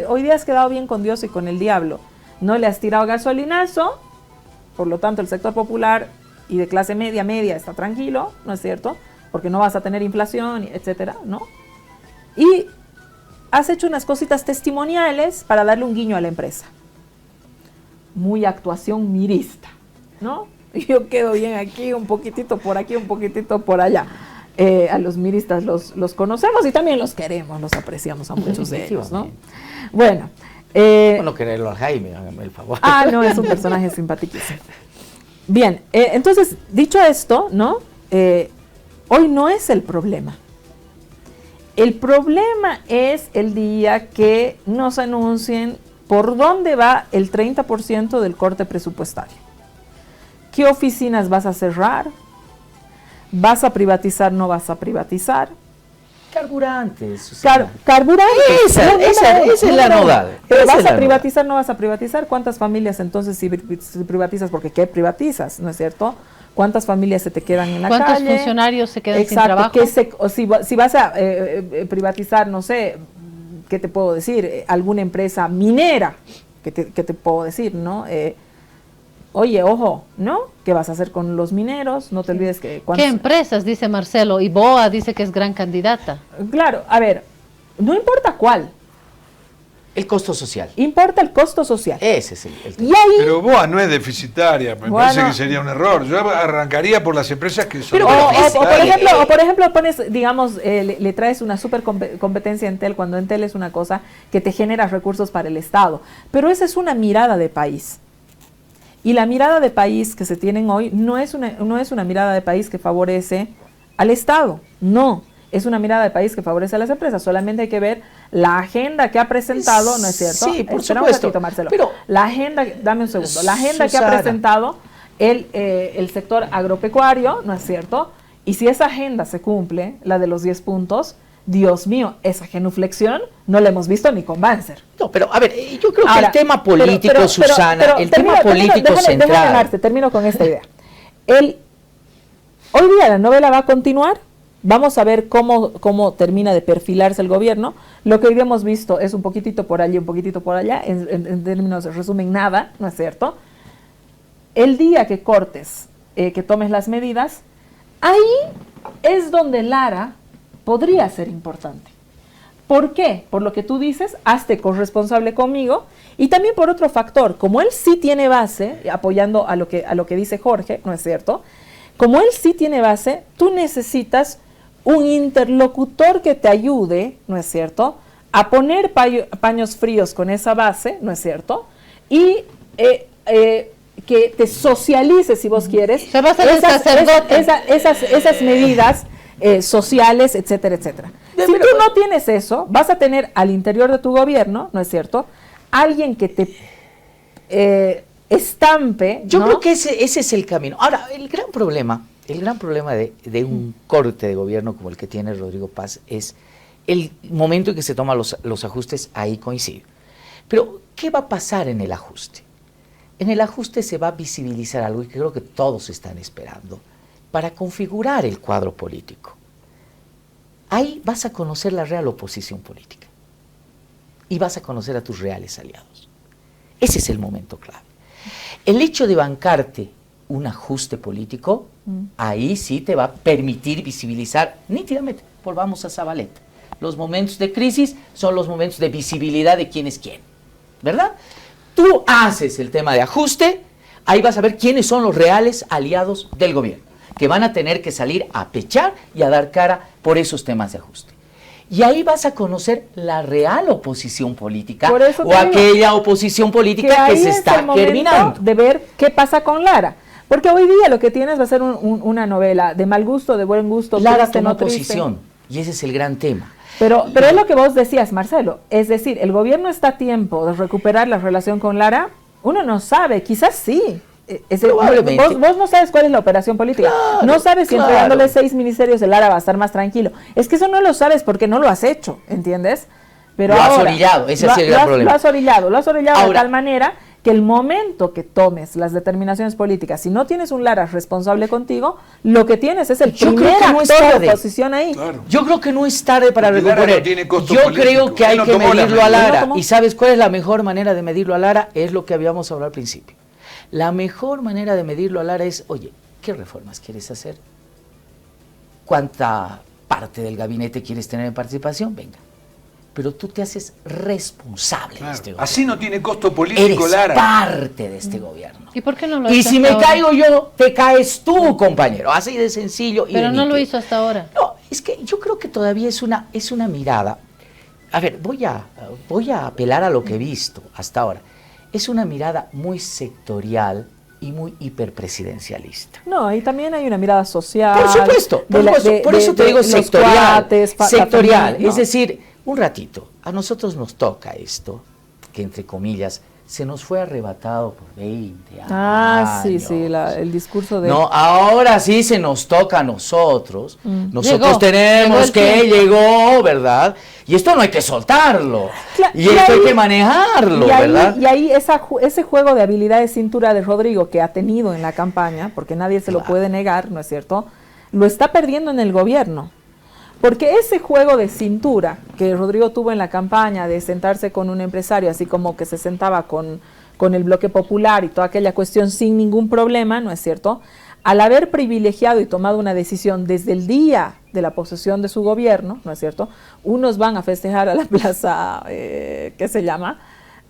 M: Hoy día has quedado bien con Dios y con el diablo. No le has tirado gasolinazo, por lo tanto el sector popular y de clase media está tranquilo, ¿no es cierto? Porque no vas a tener inflación, etcétera, ¿no? Y has hecho unas cositas testimoniales para darle un guiño a la empresa. Muy actuación mirista, ¿no? Yo quedo bien aquí, un poquitito por aquí, un poquitito por allá. A los miristas los conocemos y también los queremos, los apreciamos a muchos de ellos, ¿no? Bueno.
L: No quererlo al Jaime, hágame el favor.
M: No, es un personaje simpaticísimo. Bien, entonces, dicho esto, ¿no? Hoy no es el problema. El problema es el día que nos anuncien por dónde va el 30% del corte presupuestario. ¿Qué oficinas vas a cerrar? ¿Vas a privatizar, no vas a privatizar?
L: Carburantes.
M: Carburantes.
L: Esa es la nodal.
M: Pero ¿vas a privatizar, no vas a privatizar? ¿Cuántas familias entonces si privatizas? Porque ¿qué privatizas? ¿No es cierto? ¿Cuántas familias se te quedan en la calle?
B: ¿Cuántos funcionarios se quedan sin trabajo?
M: Si vas a privatizar, no sé, ¿qué te puedo decir? Alguna empresa minera, ¿qué te puedo decir? ¿No? Oye, ojo, ¿no? ¿Qué vas a hacer con los mineros? No te olvides que...
B: ¿Qué empresas? Dice Marcelo. Y Boa dice que es gran candidata.
M: Claro, a ver, no importa cuál.
L: El costo social.
M: Importa el costo social.
L: Ese es el tema.
M: Y ahí,
A: Pero BOA no es deficitaria, me parece que sería un error. Yo arrancaría por las empresas que son
M: o por ejemplo, pones, digamos, le traes una super competencia a Entel, cuando Entel es una cosa que te genera recursos para el Estado. Pero esa es una mirada de país. Y la mirada de país que se tienen hoy no es una mirada de país que favorece al Estado, no. Es una mirada de país que favorece a las empresas. Solamente hay que ver la agenda que ha presentado, ¿no es cierto?
L: Sí, por
M: Espera
L: supuesto.
M: un ratito, Marcelo.
L: Pero,
M: la agenda, dame un segundo. La agenda
L: Susana,
M: que ha presentado el sector agropecuario, ¿no es cierto? Y si esa agenda se cumple, la de los 10 puntos, Dios mío, esa genuflexión no la hemos visto ni con Banzer.
L: No, pero a ver, yo creo que el tema político, Susana, el tema político central.
M: Termino con esta idea. Hoy día la novela va a continuar. Vamos a ver cómo termina de perfilarse el gobierno. Lo que hoy día hemos visto es un poquitito por allí, un poquitito por allá, en términos de resumen, nada, ¿no es cierto? El día que cortes, que tomes las medidas, ahí es donde Lara podría ser importante. ¿Por qué? Por lo que tú dices, hazte corresponsable conmigo, y también por otro factor, como él sí tiene base, apoyando a lo que dice Jorge, ¿no es cierto? Como él sí tiene base, tú necesitas un interlocutor que te ayude, ¿no es cierto?, a poner paños fríos con esa base, ¿no es cierto?, y que te socialice, si vos quieres, esas medidas sociales, etcétera, etcétera. Si tú no tienes eso, vas a tener al interior de tu gobierno, ¿no es cierto?, alguien que te estampe.
L: Yo creo que ese es el camino. Ahora, el gran problema de un corte de gobierno como el que tiene Rodrigo Paz es el momento en que se toman los ajustes. Ahí coincide. Pero, ¿qué va a pasar en el ajuste? En el ajuste se va a visibilizar algo que creo que todos están esperando para configurar el cuadro político. Ahí vas a conocer la real oposición política y vas a conocer a tus reales aliados. Ese es el momento clave. El hecho de bancarte un ajuste político, ahí sí te va a permitir visibilizar nítidamente. Volvamos a Zabaleta. Los momentos de crisis son los momentos de visibilidad de quién es quién, ¿verdad? Tú haces el tema de ajuste, ahí vas a ver quiénes son los reales aliados del gobierno, que van a tener que salir a pechar y a dar cara por esos temas de ajuste. Y ahí vas a conocer la real oposición política o aquella oposición política que se está germinando.
M: De ver qué pasa con Lara. Porque hoy día lo que tienes va a ser una novela de mal gusto, de buen gusto.
L: Lara tomó oposición, y ese es el gran tema.
M: Pero es lo que vos decías, Marcelo. Es decir, el gobierno está a tiempo de recuperar la relación con Lara. Uno no sabe, quizás sí. Vos no sabes cuál es la operación política. Claro, no sabes si entregándole 6 ministerios de Lara va a estar más tranquilo. Es que eso no lo sabes porque no lo has hecho, ¿entiendes? Pero
L: lo has orillado, ese es el gran problema.
M: Lo has orillado ahora, de tal manera que el momento que tomes las determinaciones políticas, si no tienes un Lara responsable contigo, lo que tienes es el primer actor de oposición ahí.
A: Claro.
L: Yo creo que no es tarde para recuperar. Yo creo que hay que medirlo a Lara. ¿Y sabes cuál es la mejor manera de medirlo a Lara? Es lo que habíamos hablado al principio. La mejor manera de medirlo a Lara es, oye, ¿qué reformas quieres hacer? ¿Cuánta parte del gabinete quieres tener en participación? Venga. Pero tú te haces responsable de este gobierno.
A: Así no tiene costo político,
L: eres
A: Lara.
L: Parte de este gobierno.
B: ¿Y por qué no lo
L: hizo?
B: hizo?
L: Y si me caigo yo, te caes tú, compañero. Así de sencillo.
B: Pero no lo hizo hasta ahora.
L: No, es que yo creo que todavía es una mirada. A ver, voy a apelar a lo que he visto hasta ahora. Es una mirada muy sectorial y muy hiperpresidencialista.
M: No, y también hay una mirada social.
L: Por supuesto, por eso te digo sectorial. Sectorial, es decir, un ratito, a nosotros nos toca esto, que entre comillas, se nos fue arrebatado por 20 años.
M: Ah, sí, el discurso de...
L: No, ahora sí se nos toca a nosotros. Nosotros tenemos llegó, ¿verdad? Y esto no hay que soltarlo. Y esto hay que manejarlo, ¿verdad?
M: Y ahí ese juego de habilidad de cintura de Rodrigo que ha tenido en la campaña, porque nadie se lo puede negar, ¿no es cierto? Lo está perdiendo en el gobierno. Porque ese juego de cintura que Rodrigo tuvo en la campaña de sentarse con un empresario, así como que se sentaba con el bloque popular y toda aquella cuestión sin ningún problema, ¿no es cierto? al haber privilegiado y tomado una decisión desde el día de la posesión de su gobierno, ¿no es cierto? Unos van a festejar a la plaza, ¿qué se llama?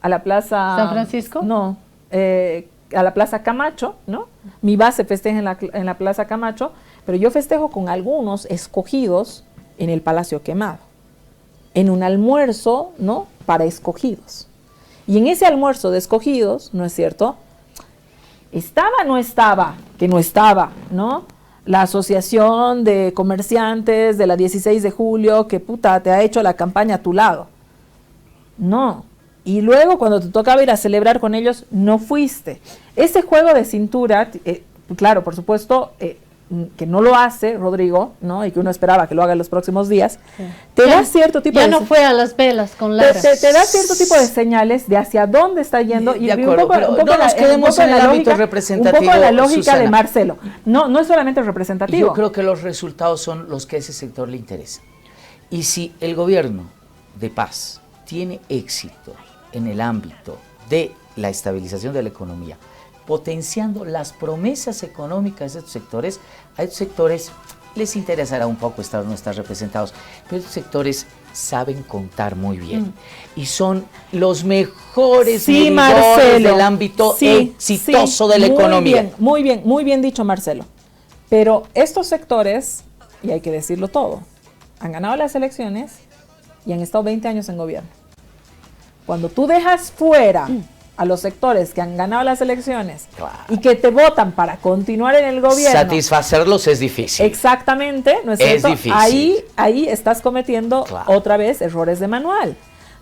M: A la plaza...
B: ¿San Francisco?
M: No, a la plaza Camacho, ¿no? Mi base festeja en la plaza Camacho, pero yo festejo con algunos escogidos en el Palacio Quemado, en un almuerzo, ¿no? Para escogidos. Y en ese almuerzo de escogidos, ¿no es cierto?, ¿estaba o no estaba? Que no estaba, ¿no? La asociación de comerciantes de la 16 de julio que puta te ha hecho la campaña a tu lado. No. Y luego cuando te tocaba ir a celebrar con ellos, no fuiste. Ese juego de cintura, claro, por supuesto, que no lo hace Rodrigo, ¿no? Y que uno esperaba que lo haga en los próximos días, sí. Te da cierto tipo
B: no fue a las velas con Lara.
M: Te da cierto tipo de señales de hacia dónde está yendo.
L: De acuerdo, pero no nos quedemos en el ámbito representativo.
M: Un poco la lógica,
L: Susana,
M: de Marcelo. No es solamente representativo.
L: Yo creo que los resultados son los que a ese sector le interesan. Y si el gobierno de paz tiene éxito en el ámbito de la estabilización de la economía, potenciando las promesas económicas de estos sectores, a estos sectores les interesará un poco estar o no estar representados, pero estos sectores saben contar muy bien y son los mejores medidores del ámbito exitoso de la economía.
M: Muy bien dicho, Marcelo. Pero estos sectores, y hay que decirlo todo, han ganado las elecciones y han estado 20 años en gobierno. Cuando tú dejas fuera a los sectores que han ganado las elecciones y que te votan para continuar en el gobierno,
L: satisfacerlos es difícil.
M: Exactamente, ¿no es cierto?
L: Difícil.
M: Ahí estás cometiendo otra vez errores de manual.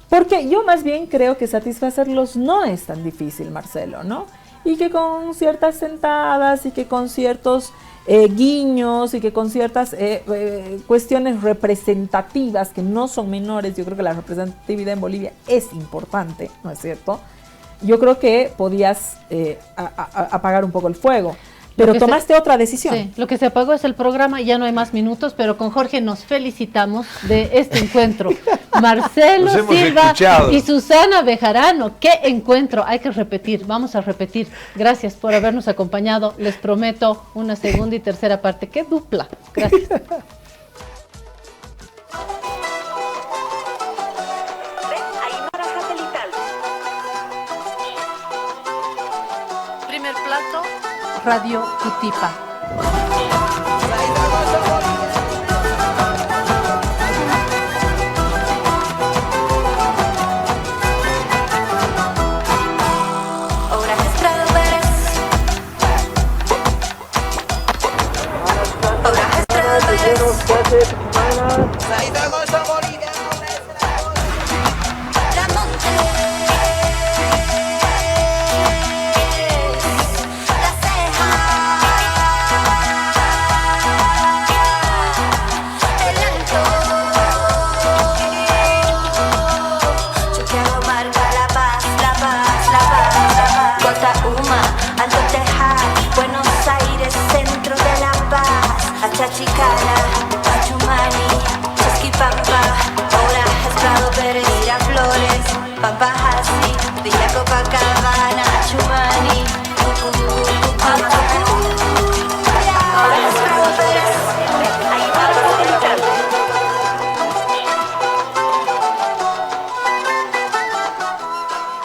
M: Porque yo más bien creo que satisfacerlos no es tan difícil, Marcelo, ¿no? Y que con ciertas sentadas y que con ciertos guiños y que con ciertas cuestiones representativas que no son menores, yo creo que la representatividad en Bolivia es importante, ¿no es cierto? Yo creo que podías apagar un poco el fuego, pero tomaste otra decisión.
B: Sí, lo que se apagó es el programa, ya no hay más minutos, pero con Jorge nos felicitamos de este encuentro. Marcelo Silva y Susana Bejarano, qué encuentro, hay que repetir, vamos a repetir. Gracias por habernos acompañado, les prometo una segunda y tercera parte, qué dupla. Gracias. Radio Cutipa.
Q: Chachicana, Pachumani, Chasquipampa, ahora Prado Pérez, Miraflores, Pampajasi, Villa Copacabana, Chumani.